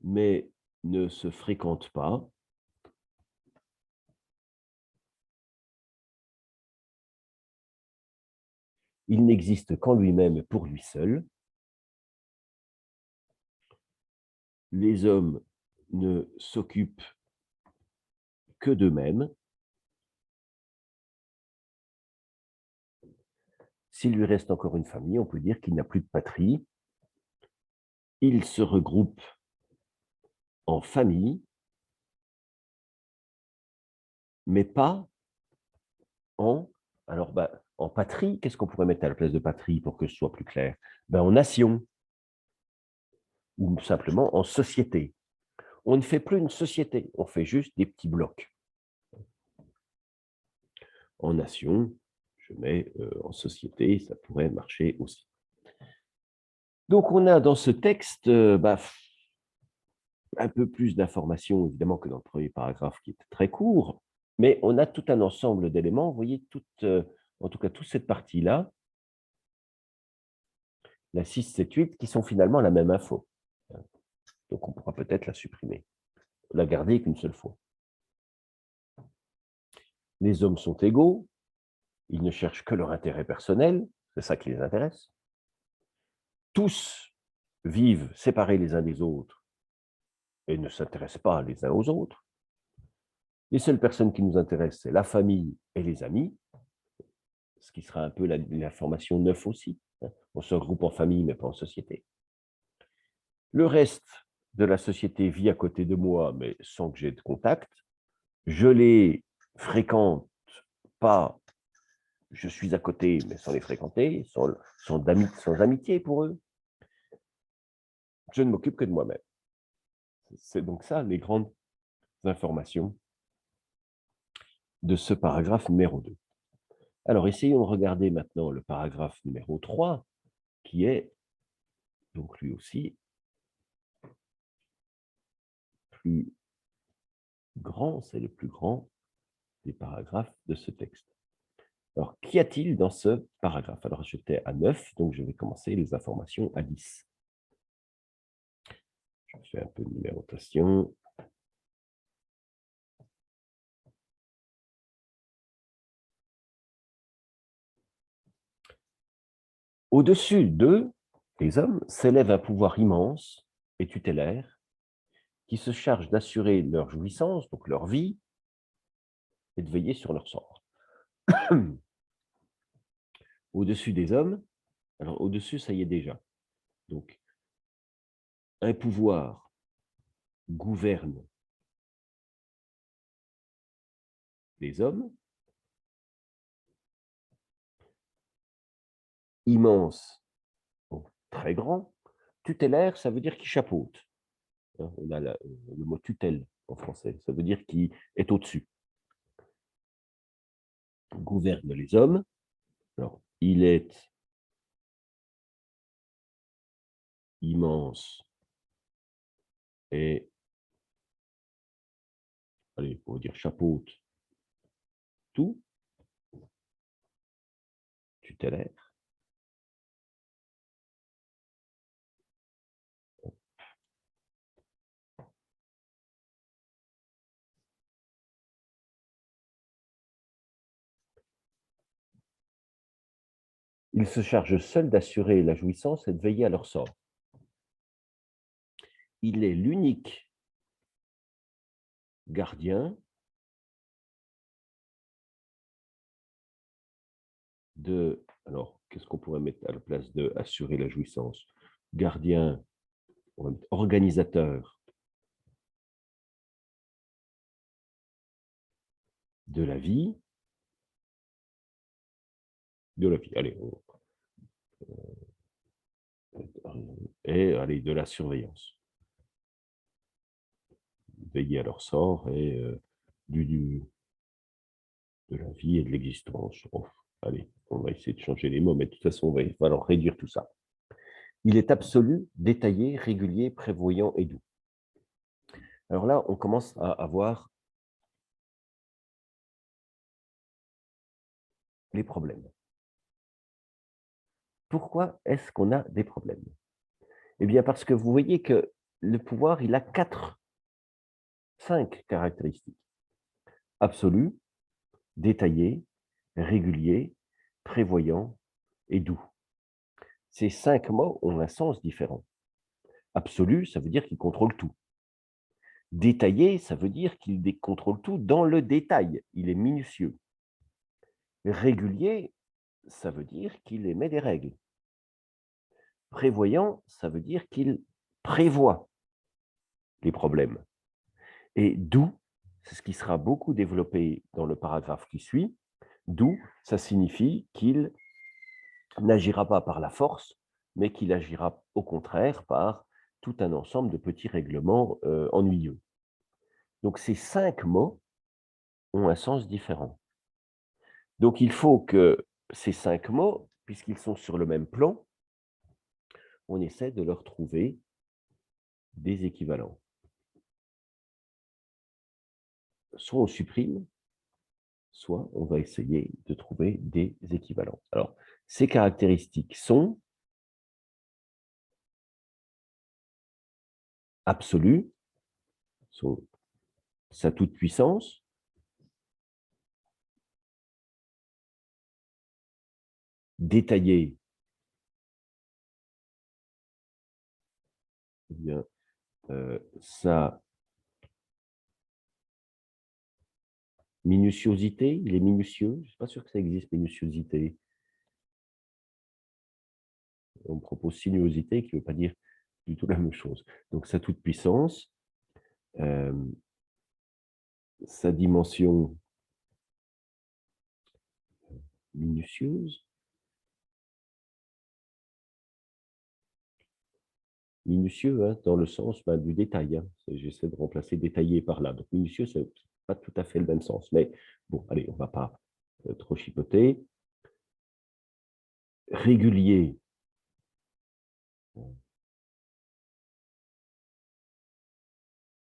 [SPEAKER 1] mais ne se fréquentent pas. Il n'existe qu'en lui-même pour lui seul. Les hommes ne s'occupent que d'eux-mêmes. S'il lui reste encore une famille, on peut dire qu'il n'a plus de patrie. Il se regroupe en famille, mais pas en... Alors, en patrie, qu'est-ce qu'on pourrait mettre à la place de patrie pour que ce soit plus clair? En nation, ou simplement en société. On ne fait plus une société, on fait juste des petits blocs. En nation, je mets en société, ça pourrait marcher aussi. Donc, on a dans ce texte un peu plus d'informations, évidemment, que dans le premier paragraphe qui est très court, mais on a tout un ensemble d'éléments. Vous voyez, en tout cas, toute cette partie-là, la 6, 7, 8, qui sont finalement la même info. Donc, on pourra peut-être la supprimer, la garder qu'une seule fois. Les hommes sont égaux, ils ne cherchent que leur intérêt personnel, c'est ça qui les intéresse. Tous vivent séparés les uns des autres et ne s'intéressent pas les uns aux autres. Les seules personnes qui nous intéressent, c'est la famille et les amis, ce qui sera un peu l'information 9 aussi. On se regroupe en famille, mais pas en société. Le reste de la société vit à côté de moi, mais sans que j'ai de contact. Je les fréquente pas, je suis à côté, mais sans les fréquenter, sans amitié pour eux. Je ne m'occupe que de moi-même. C'est donc ça les grandes informations de ce paragraphe numéro 2. Alors, essayons de regarder maintenant le paragraphe numéro 3, qui est donc lui aussi plus grand, c'est le plus grand des paragraphes de ce texte. Alors, qu'y a-t-il dans ce paragraphe? Alors, j'étais à 9, donc je vais commencer les informations à 10. Je fais un peu de numérotation. Au-dessus d'eux, les hommes, s'élève un pouvoir immense et tutélaire qui se charge d'assurer leur jouissance, donc leur vie, et de veiller sur leur sort. Au-dessus des hommes, alors au-dessus, ça y est déjà. Donc, un pouvoir gouverne les hommes, immense, donc très grand. Tutélaire, ça veut dire qu'il chapeaute. On a le mot tutelle en français, ça veut dire qu'il est au-dessus. Gouverne les hommes. Alors, il est immense et, allez, on va dire chapeaute tout, tutélaire. Il se charge seul d'assurer la jouissance et de veiller à leur sort. Il est l'unique gardien de... Alors, qu'est-ce qu'on pourrait mettre à la place de assurer la jouissance? Gardien on va mettre organisateur de la vie, allez, et allez, de la surveillance. Veiller à leur sort et de la vie et de l'existence. Oh, allez, on va essayer de changer les mots, mais de toute façon, il va falloir réduire tout ça. Il est absolu, détaillé, régulier, prévoyant et doux. Alors là, on commence à avoir les problèmes. Pourquoi est-ce qu'on a des problèmes? Eh bien, parce que vous voyez que le pouvoir, il a 5 caractéristiques. Absolu, détaillé, régulier, prévoyant et doux. Ces 5 mots ont un sens différent. Absolu, ça veut dire qu'il contrôle tout. Détaillé, ça veut dire qu'il contrôle tout dans le détail, il est minutieux. Régulier, ça veut dire qu'il émet des règles. Prévoyant, ça veut dire qu'il prévoit les problèmes. Et doux, c'est ce qui sera beaucoup développé dans le paragraphe qui suit. Doux, ça signifie qu'il n'agira pas par la force, mais qu'il agira au contraire par tout un ensemble de petits règlements ennuyeux. Donc ces 5 mots ont un sens différent. Donc il faut que ces 5 mots, puisqu'ils sont sur le même plan, on essaie de leur trouver des équivalents. Soit on supprime, soit on va essayer de trouver des équivalents. Alors, ces caractéristiques sont absolues, sont sa toute-puissance, détaillée, eh bien, sa minutiosité, il est minutieux, je ne suis pas sûr que ça existe, minutiosité. On propose sinuosité qui ne veut pas dire du tout la même chose. Donc sa toute-puissance, sa dimension minutieuse, minutieux, hein, dans le sens du détail. Hein. J'essaie de remplacer détaillé par là. Donc minutieux, ce n'est pas tout à fait le même sens. Mais bon, allez, on ne va pas trop chipoter. Régulier.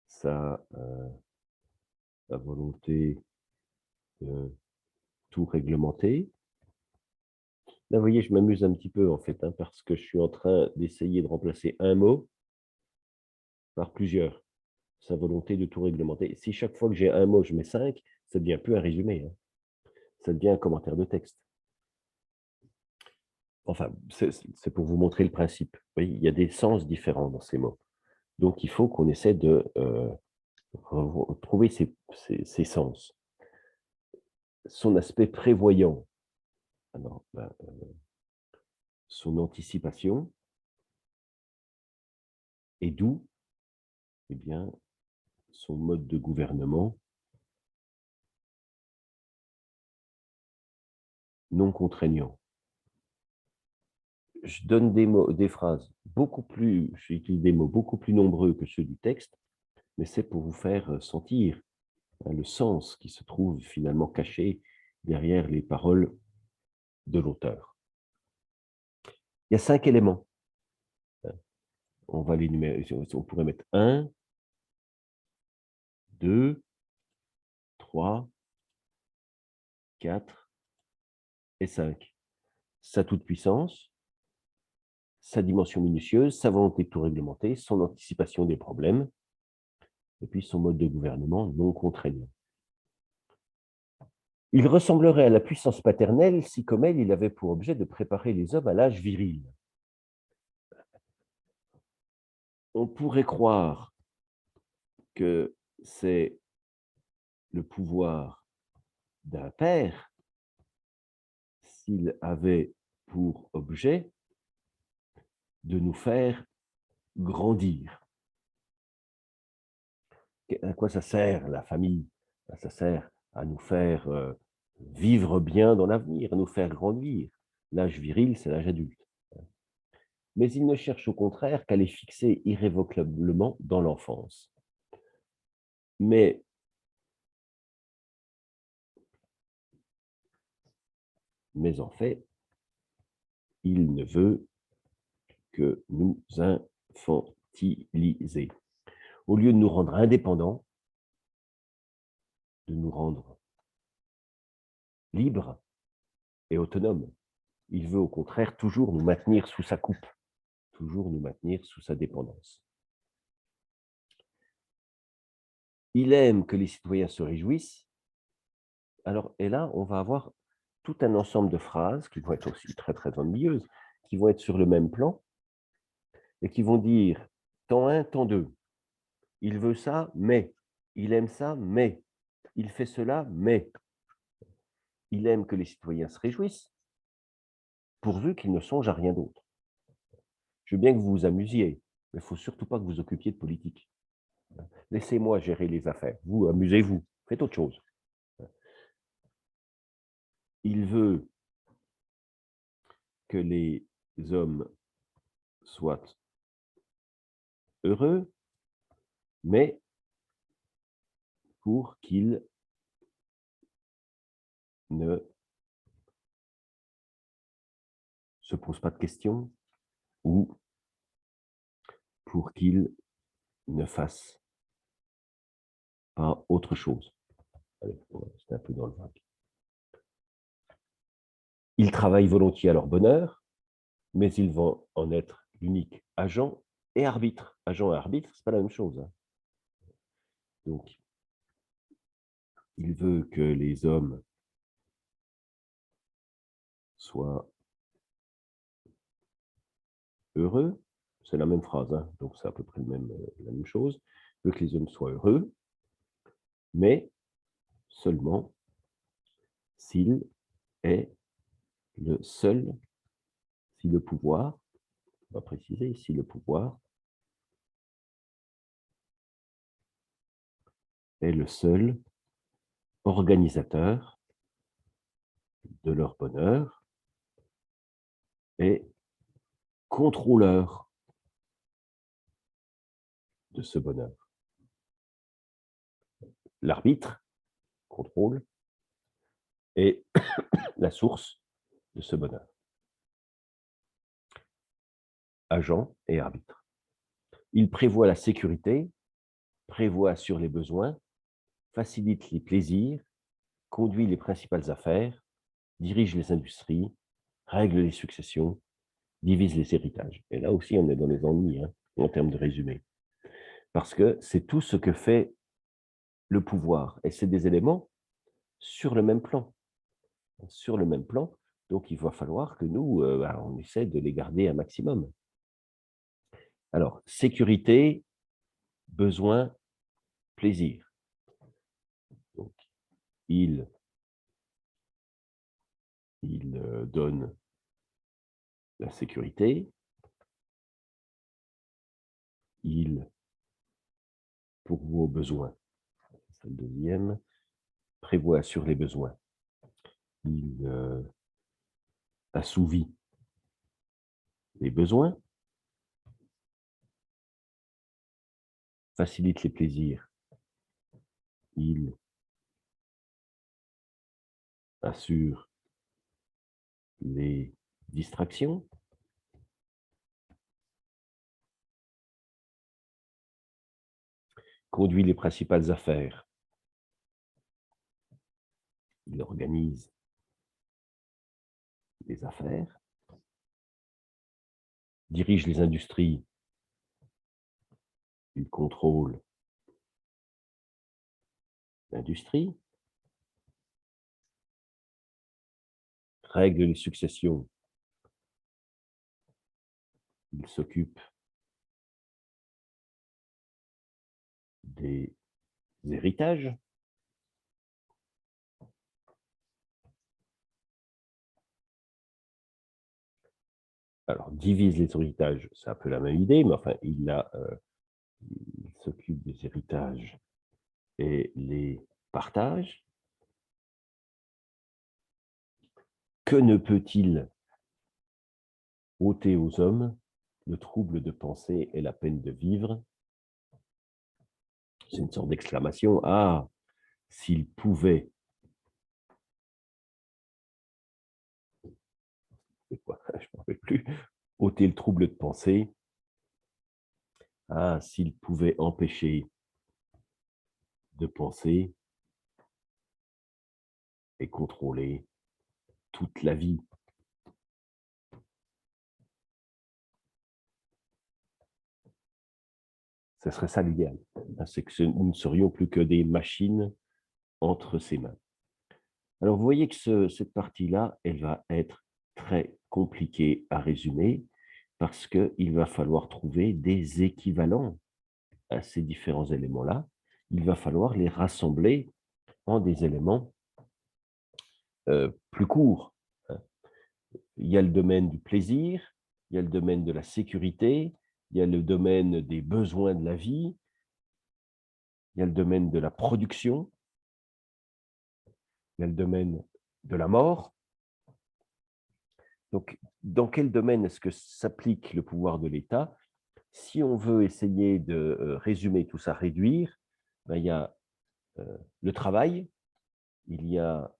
[SPEAKER 1] Sa volonté de tout réglementer. Là, vous voyez, je m'amuse un petit peu, en fait, hein, parce que je suis en train d'essayer de remplacer un mot par plusieurs. Sa volonté de tout réglementer. Si chaque fois que j'ai un mot, je mets 5, ça ne devient plus un résumé. Hein. Ça devient un commentaire de texte. Enfin, c'est pour vous montrer le principe. Vous voyez, il y a des sens différents dans ces mots. Donc, il faut qu'on essaie de trouver ces sens. Son aspect prévoyant. Alors, son anticipation. Et d'où, eh bien, son mode de gouvernement non contraignant. Je donne des phrases beaucoup plus, j'utilise des mots beaucoup plus nombreux que ceux du texte, mais c'est pour vous faire sentir le sens qui se trouve finalement caché derrière les paroles de l'auteur. Il y a 5 éléments. On va les numérer. On pourrait mettre 1, 2, 3, 4 et 5. Sa toute-puissance, sa dimension minutieuse, sa volonté de tout réglementer, son anticipation des problèmes, et puis son mode de gouvernement non contraignant. Il ressemblerait à la puissance paternelle si, comme elle, il avait pour objet de préparer les hommes à l'âge viril. On pourrait croire que c'est le pouvoir d'un père s'il avait pour objet de nous faire grandir. À quoi ça sert la famille? Ça sert à nous faire vivre bien dans l'avenir, à nous faire grandir. L'âge viril, c'est l'âge adulte. Mais il ne cherche au contraire qu'à les fixer irrévocablement dans l'enfance. Mais en fait, il ne veut que nous infantiliser. Au lieu de nous rendre indépendants, de nous rendre libres et autonomes, il veut au contraire toujours nous maintenir sous sa coupe, toujours nous maintenir sous sa dépendance. Il aime que les citoyens se réjouissent. Alors, et là, on va avoir tout un ensemble de phrases qui vont être aussi très, très ennuyeuses, qui vont être sur le même plan et qui vont dire temps 1, temps 2. Il veut ça, mais. Il aime ça, mais. Il fait cela, mais. Il aime que les citoyens se réjouissent, pourvu qu'ils ne songent à rien d'autre. Je veux bien que vous vous amusiez, mais il ne faut surtout pas que vous occupiez de politique. Laissez-moi gérer les affaires. Vous, amusez-vous, faites autre chose. Il veut que les hommes soient heureux, mais pour qu'ils ne se posent pas de questions ou pour qu'ils ne fassent pas autre chose. Allez, c'est un peu dans le vague. Ils travaillent volontiers à leur bonheur, mais ils vont en être l'unique agent et arbitre. Agent et arbitre, ce n'est pas la même chose. Hein. Donc, il veut que les hommes soient heureux, c'est la même phrase, hein, donc c'est à peu près la même chose. Il veut que les hommes soient heureux, mais seulement s'il est le seul, si le pouvoir, on va préciser, si le pouvoir est le seul organisateur de leur bonheur et contrôleur de ce bonheur. L'arbitre, contrôle, est la source de ce bonheur. Agent et arbitre. Il prévoit la sécurité, prévoit sur les besoins, facilite les plaisirs, conduit les principales affaires, dirige les industries, règle les successions, divise les héritages. Et là aussi, on est dans les ennuis, hein, en termes de résumé. Parce que c'est tout ce que fait le pouvoir. Et c'est des éléments sur le même plan. Sur le même plan. Donc, il va falloir que nous, on essaie de les garder un maximum. Alors, sécurité, besoin, plaisir. Donc, il donne la sécurité, il pourvoit aux besoins. C'est le deuxième. Prévoit sur les besoins. Il assouvit les besoins, facilite les plaisirs. Il assure les distractions. Conduit les principales affaires. Il organise les affaires. Dirige les industries. Il contrôle l'industrie. Règle les successions. Il s'occupe des héritages. alors, divise les héritages, c'est un peu la même idée, mais enfin, il s'occupe des héritages et les partage. Que ne peut-il ôter aux hommes le trouble de penser et la peine de vivre? C'est une sorte d'exclamation. Ah, s'il pouvait, c'est quoi? Je ne m'en rappelle plus, ôter le trouble de penser. Ah, s'il pouvait empêcher de penser et contrôler toute la vie. Ce serait ça l'idéal. C'est que nous ne serions plus que des machines entre ses mains. Alors, vous voyez que cette partie-là, elle va être très compliquée à résumer parce qu'il va falloir trouver des équivalents à ces différents éléments-là. Il va falloir les rassembler en des éléments plus courts. Il y a le domaine du plaisir, il y a le domaine de la sécurité, il y a le domaine des besoins de la vie, il y a le domaine de la production, il y a le domaine de la mort. Donc, dans quel domaine est-ce que s'applique le pouvoir de l'État? Si on veut essayer de résumer tout ça, réduire, ben, il y a le travail, il y a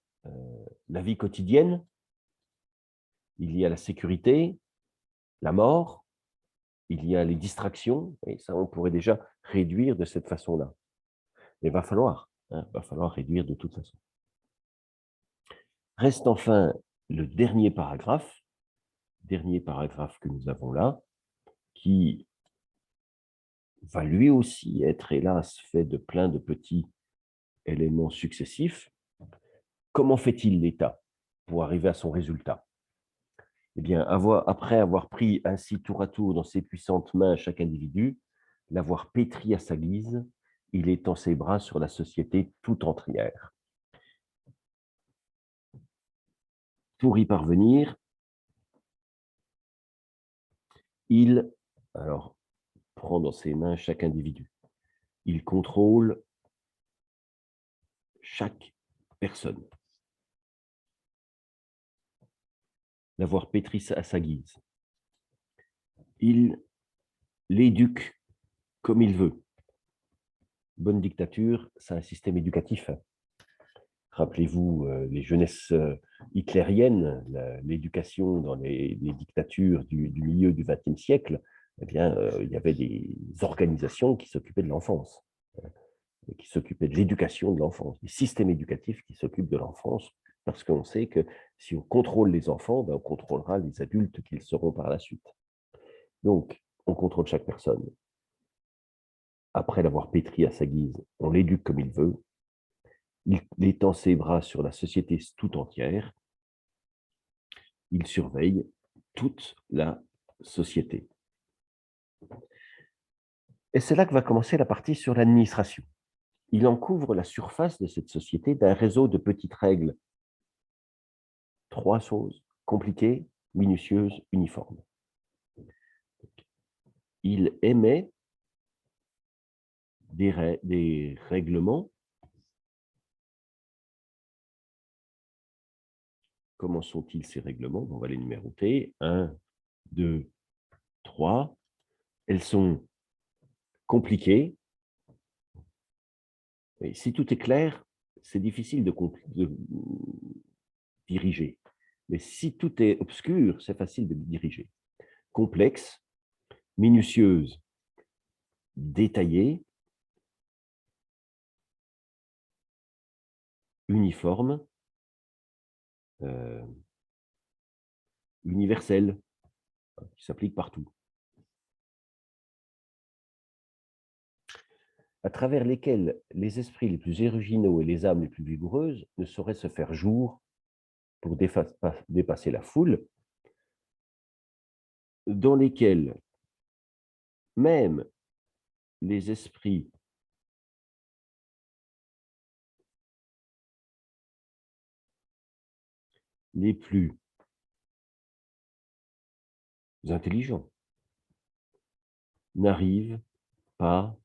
[SPEAKER 1] la vie quotidienne, il y a la sécurité, la mort, il y a les distractions, et ça, on pourrait déjà réduire de cette façon-là. Mais il va falloir, hein, va falloir réduire de toute façon. Reste enfin le dernier paragraphe que nous avons là, qui va lui aussi être, hélas, fait de plein de petits éléments successifs. Comment fait-il l'État pour arriver à son résultat? Eh bien, après avoir pris ainsi tour à tour dans ses puissantes mains chaque individu, l'avoir pétri à sa guise, il étend ses bras sur la société tout entière. Pour y parvenir, il alors, prend dans ses mains chaque individu. Il contrôle chaque personne. L'avoir pétri à sa guise. Il l'éduque comme il veut. Bonne dictature, c'est un système éducatif. Rappelez-vous les jeunesses hitlériennes, l'éducation dans les dictatures du milieu du XXe siècle, eh bien, il y avait des organisations qui s'occupaient de l'enfance, qui s'occupaient de l'éducation de l'enfance, des systèmes éducatifs qui s'occupent de l'enfance, parce qu'on sait que si on contrôle les enfants, ben, on contrôlera les adultes qu'ils seront par la suite. Donc, on contrôle chaque personne. Après l'avoir pétri à sa guise, on l'éduque comme il veut, il étend ses bras sur la société tout entière, il surveille toute la société. Et c'est là que va commencer la partie sur l'administration. Il en couvre la surface de cette société d'un réseau de petites règles. 3 choses compliquées, minutieuses, uniformes. Il émet des règlements. Comment sont-ils ces règlements? On va les numéroter. 1, 2, 3. Elles sont compliquées. Et si tout est clair, c'est difficile de diriger. Mais si tout est obscur, c'est facile de diriger. Complexe, minutieuse, détaillée, uniforme, euh, universelle, qui s'applique partout. À travers lesquels les esprits les plus originaux et les âmes les plus vigoureuses ne sauraient se faire jour pour dépasser la foule, dans lesquels même les esprits les plus intelligents n'arrivent pas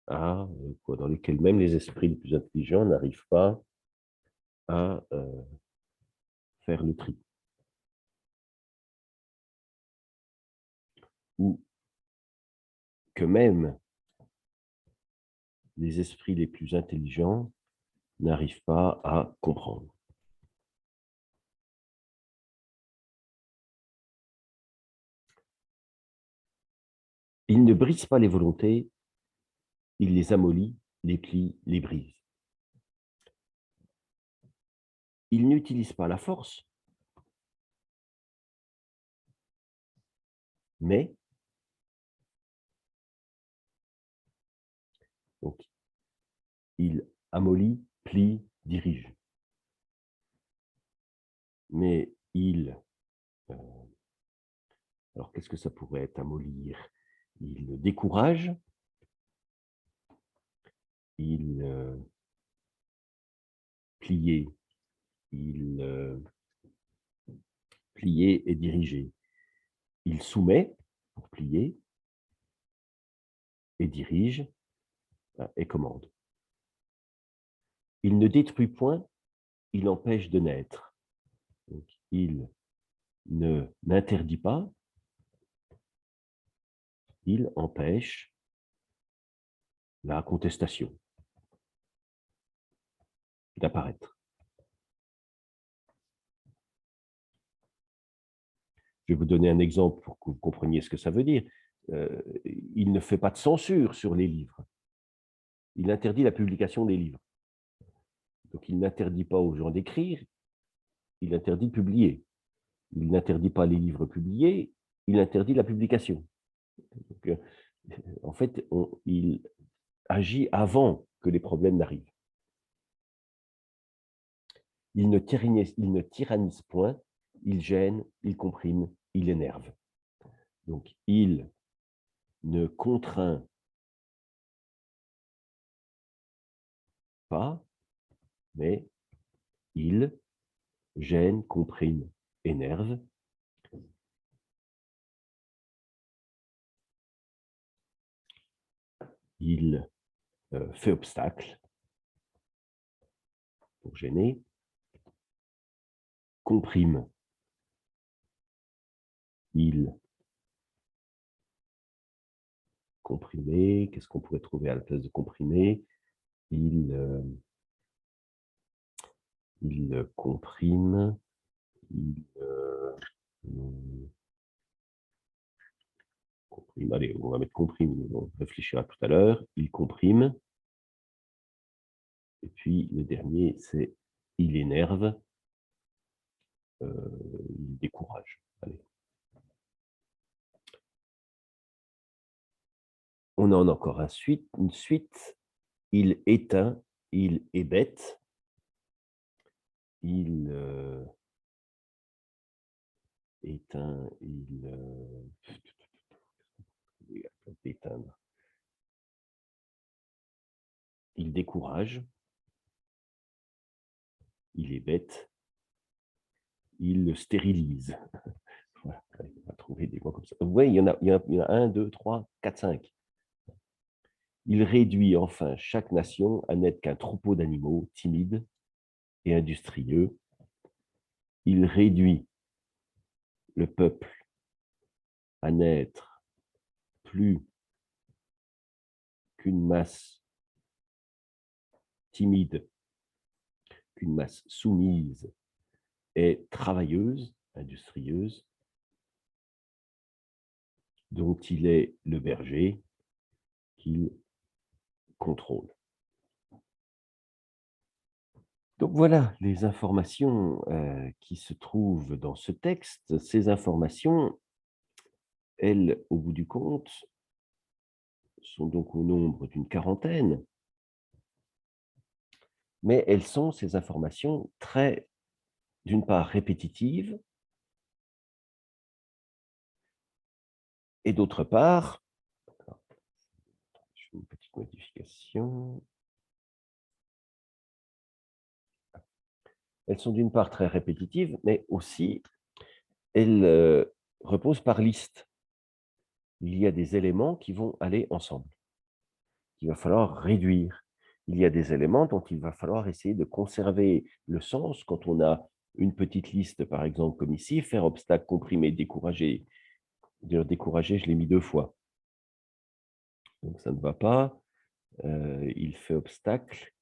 [SPEAKER 1] à, dans lesquels même les esprits les plus intelligents n'arrivent pas à faire le tri. Ou que même les esprits les plus intelligents n'arrivent pas à comprendre. Il ne brise pas les volontés, il les amollit, les plie, les brise. Il n'utilise pas la force, mais donc, il amollit, plie, dirige. Mais il... alors, qu'est-ce que ça pourrait être, amollir? Il décourage, il plier, il plier et diriger. Il soumet pour plier et dirige et commande. Il ne détruit point, il empêche de naître. Donc, il n'interdit pas, il empêche la contestation d'apparaître. Je vais vous donner un exemple pour que vous compreniez ce que ça veut dire. Il ne fait pas de censure sur les livres. Il interdit la publication des livres. Donc, il n'interdit pas aux gens d'écrire, il interdit de publier. Il n'interdit pas les livres publiés, il interdit la publication. Donc, en fait, il agit avant que les problèmes n'arrivent. Il ne tyrannise point, il gêne, il comprime, il énerve. Donc, il ne contraint pas, mais il gêne, comprime, énerve. Il fait obstacle pour gêner, comprime. Il comprimer, qu'est-ce qu'on pourrait trouver à la place de comprimer? Il comprime, il comprime. Allez, on va mettre comprime, on réfléchira tout à l'heure. Il comprime. Et puis, le dernier, c'est il énerve, il décourage. Allez. On en a encore une suite. Il éteint, il hébète, il éteint, il éteindre. Il décourage, il hébète, il stérilise. Voilà, on va trouver des mots comme ça. Oui, il y en a 1, 2, 3, 4, 5. Il réduit enfin chaque nation à n'être qu'un troupeau d'animaux timides et industrieux. Il réduit le peuple à n'être plus qu'une masse timide, qu'une masse soumise et travailleuse, industrieuse, dont il est le berger qu'il contrôle. Donc voilà les informations qui se trouvent dans ce texte. Ces informations, elles, au bout du compte, sont donc au nombre d'une quarantaine, mais elles sont, ces informations, très, d'une part, répétitives, et d'autre part, je fais une petite modification, elles sont d'une part très répétitives, mais aussi elle repose par liste. Il y a des éléments qui vont aller ensemble, qu'il va falloir réduire. Il y a des éléments dont il va falloir essayer de conserver le sens quand on a une petite liste, par exemple, comme ici, faire obstacle, comprimer, décourager. D'ailleurs, décourager, je l'ai mis 2 fois. Donc ça ne va pas. Il fait obstacle.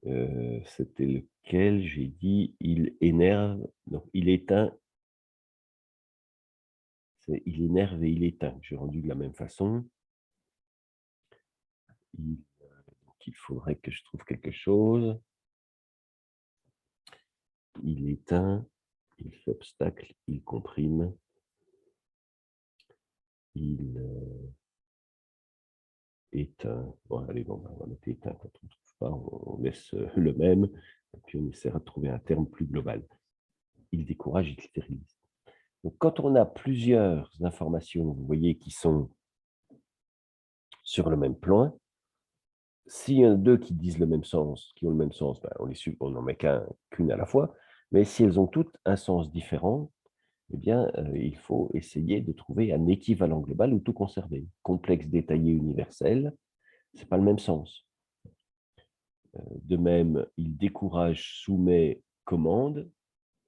[SPEAKER 1] C'était lequel? J'ai dit: «Il énerve», non, il éteint, c'est il énerve et il éteint. J'ai rendu de la même façon. Il donc il faudrait que je trouve quelque chose. Il éteint, il fait obstacle, il comprime, il, éteint. Bon allez, bon, on va mettre éteint quand on ne trouve pas, on laisse, le même et puis on essaiera de trouver un terme plus global. Il décourage, il stérilise. Donc quand on a plusieurs informations, vous voyez, qui sont sur le même plan, s'il y en a 2 qui disent le même sens, qui ont le même sens, ben, on n'en met qu'une à la fois, mais si elles ont toutes un sens différent, eh bien, il faut essayer de trouver un équivalent global ou tout conserver. Complexe, détaillé, universel, c'est pas le même sens. De même, il décourage, soumet, commande,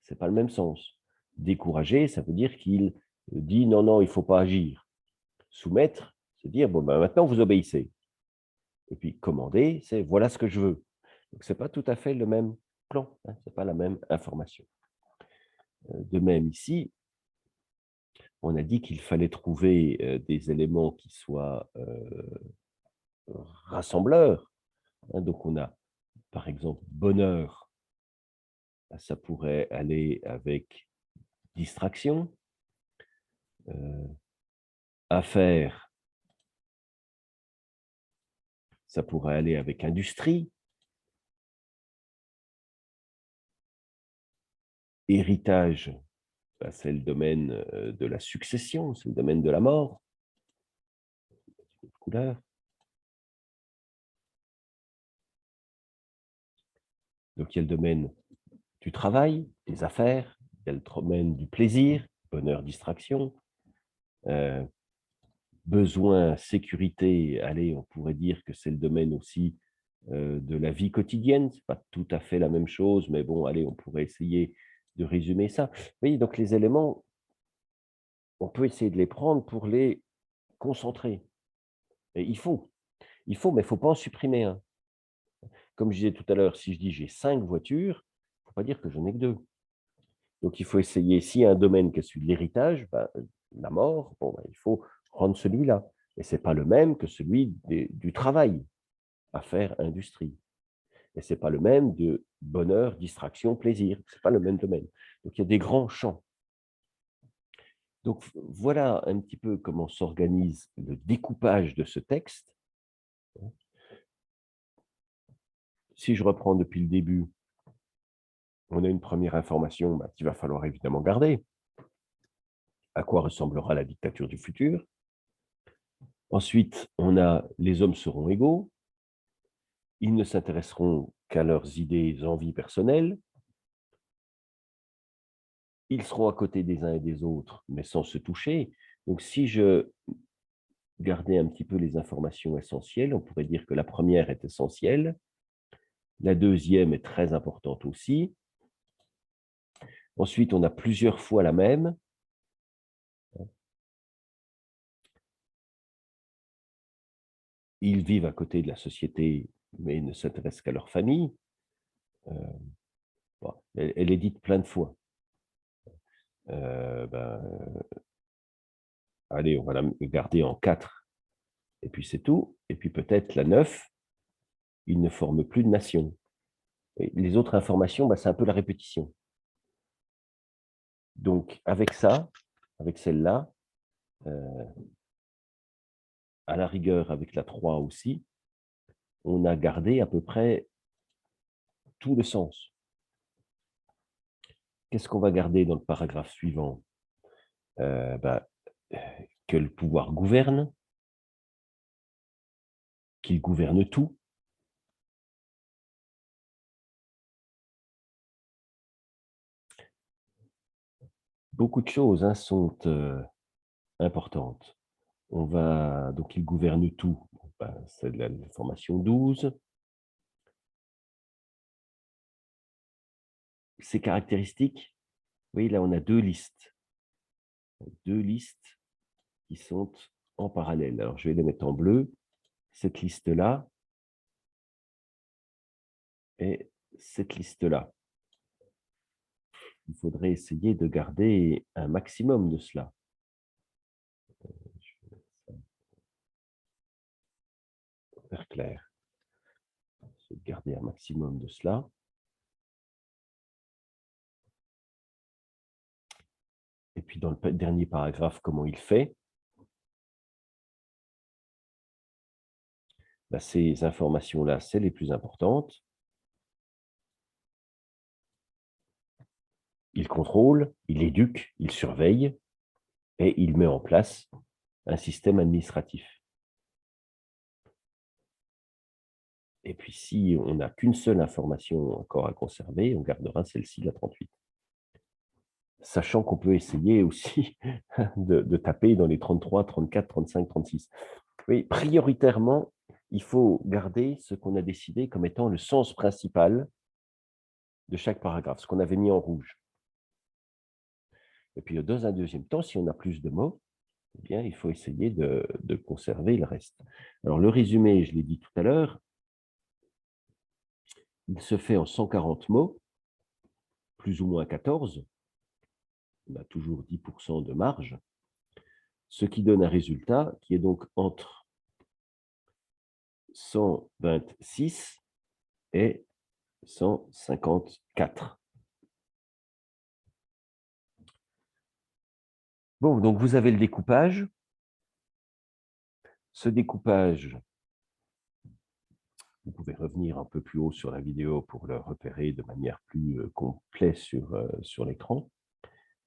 [SPEAKER 1] c'est pas le même sens. Décourager, ça veut dire qu'il dit: «Non, non, il faut pas agir». Soumettre, c'est dire: «Bon, ben, maintenant vous obéissez». Et puis commander, c'est: «Voilà ce que je veux». Donc c'est pas tout à fait le même plan, hein, c'est pas la même information. De même ici, on a dit qu'il fallait trouver, des éléments qui soient, rassembleurs, hein. Donc on a, par exemple, bonheur, bah, ça pourrait aller avec distraction. Affaires, ça pourrait aller avec industrie. Héritage, bah, c'est le domaine, de la succession, c'est le domaine de la mort. Couleur. Donc il y a le domaine du travail, des affaires, il y a le domaine du plaisir, bonheur, distraction, heu, besoin, sécurité, allez, on pourrait dire que c'est le domaine aussi, de la vie quotidienne. C'est pas tout à fait la même chose, mais bon, allez, on pourrait essayer de résumer ça. Vous voyez, donc les éléments, on peut essayer de les prendre pour les concentrer et il faut, mais il faut pas en supprimer un. Comme je disais tout à l'heure, si je dis: «J'ai 5 voitures», il ne faut pas dire que j'en ai que 2. Donc il faut essayer, s'il y a un domaine qui est celui de l'héritage, ben, la mort, bon, ben, il faut prendre celui-là et c'est pas le même que celui du travail, affaires, industrie et c'est pas le même de bonheur, distraction, plaisir, c'est pas le même domaine. Donc il y a des grands champs. Donc voilà un petit peu comment s'organise le découpage de ce texte. Si je reprends depuis le début, on a une première information, bah, qu'il va falloir évidemment garder. À quoi ressemblera la dictature du futur? Ensuite, on a les hommes seront égaux, ils ne s'intéresseront qu'à leurs idées et envies personnelles, ils seront à côté des uns et des autres, mais sans se toucher. Donc si je gardais un petit peu les informations essentielles, on pourrait dire que la première est essentielle, la deuxième est très importante aussi. Ensuite, on a plusieurs fois la même. Ils vivent à côté de la société, mais ne s'intéressent qu'à leur famille. Heu, bon, elle est dite plein de fois. Ben, allez, on va la garder en 4 et puis c'est tout et puis peut-être la 9, ils ne forment plus de nation et les autres informations, bah, c'est un peu la répétition. Donc avec ça, avec celle-là, heu, à la rigueur avec la 3 aussi, on a gardé à peu près tout le sens. Qu'est-ce qu'on va garder dans le paragraphe suivant? Bah, heu, que le pouvoir gouverne, qu'il gouverne tout, Beaucoup de choses hein, sont importantes. Donc, il gouverne tout. Bon, ben, c'est de la formation 12. Ses caractéristiques, oui, là, on a deux listes. Deux listes qui sont en parallèle. Alors, je vais les mettre en bleu. Cette liste-là et cette liste-là. Il faudrait essayer de garder un maximum de cela. Je vais faire clair. Essayer de garder un maximum de cela. Et puis, dans le dernier paragraphe, comment il fait? Ben, ces informations-là, c'est les plus importantes. Il contrôle, il éduque, il surveille et il met en place un système administratif. Et puis, si on n'a qu'une seule information encore à conserver, on gardera celle-ci, la 38. Sachant qu'on peut essayer aussi de taper dans les 33, 34, 35, 36. Oui, prioritairement, il faut garder ce qu'on a décidé comme étant le sens principal de chaque paragraphe, ce qu'on avait mis en rouge. Et puis, dans un deuxième temps, si on a plus de mots, eh bien, il faut essayer de conserver le reste. Alors, le résumé, je l'ai dit tout à l'heure, il se fait en 140 mots, plus ou moins 14. On a toujours 10% de marge, ce qui donne un résultat qui est donc entre 126 et 154. Bon, donc vous avez le découpage. Ce découpage, vous pouvez revenir un peu plus haut sur la vidéo pour le repérer de manière plus complète sur l'écran.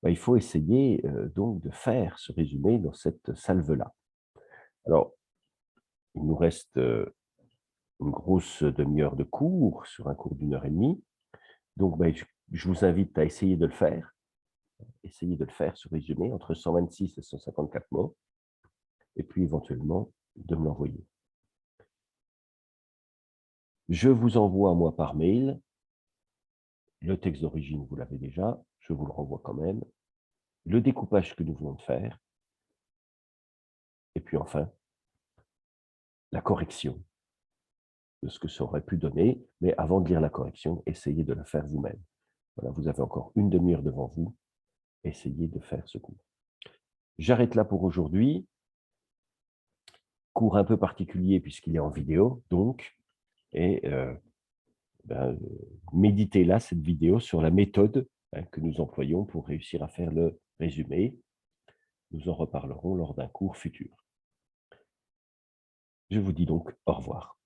[SPEAKER 1] Ben, il faut essayer donc de faire ce résumé dans cette salve-là. Alors, il nous reste une grosse demi-heure de cours sur un cours d'1 heure et demie. Donc, ben, je vous invite à essayer de le faire. Essayez de le faire, ce résumé, entre 126 et 154 mots, et puis éventuellement de me l'envoyer. Je vous envoie, moi, par mail, le texte d'origine, vous l'avez déjà, je vous le renvoie quand même, le découpage que nous venons de faire, et puis enfin, la correction de ce que ça aurait pu donner, mais avant de lire la correction, essayez de la faire vous-même. Voilà, vous avez encore une demi-heure devant vous, essayez de faire ce cours. J'arrête là pour aujourd'hui. Cours un peu particulier puisqu'il est en vidéo, donc, et méditez là cette vidéo sur la méthode que nous employons pour réussir à faire le résumé. Nous en reparlerons lors d'un cours futur. Je vous dis donc au revoir.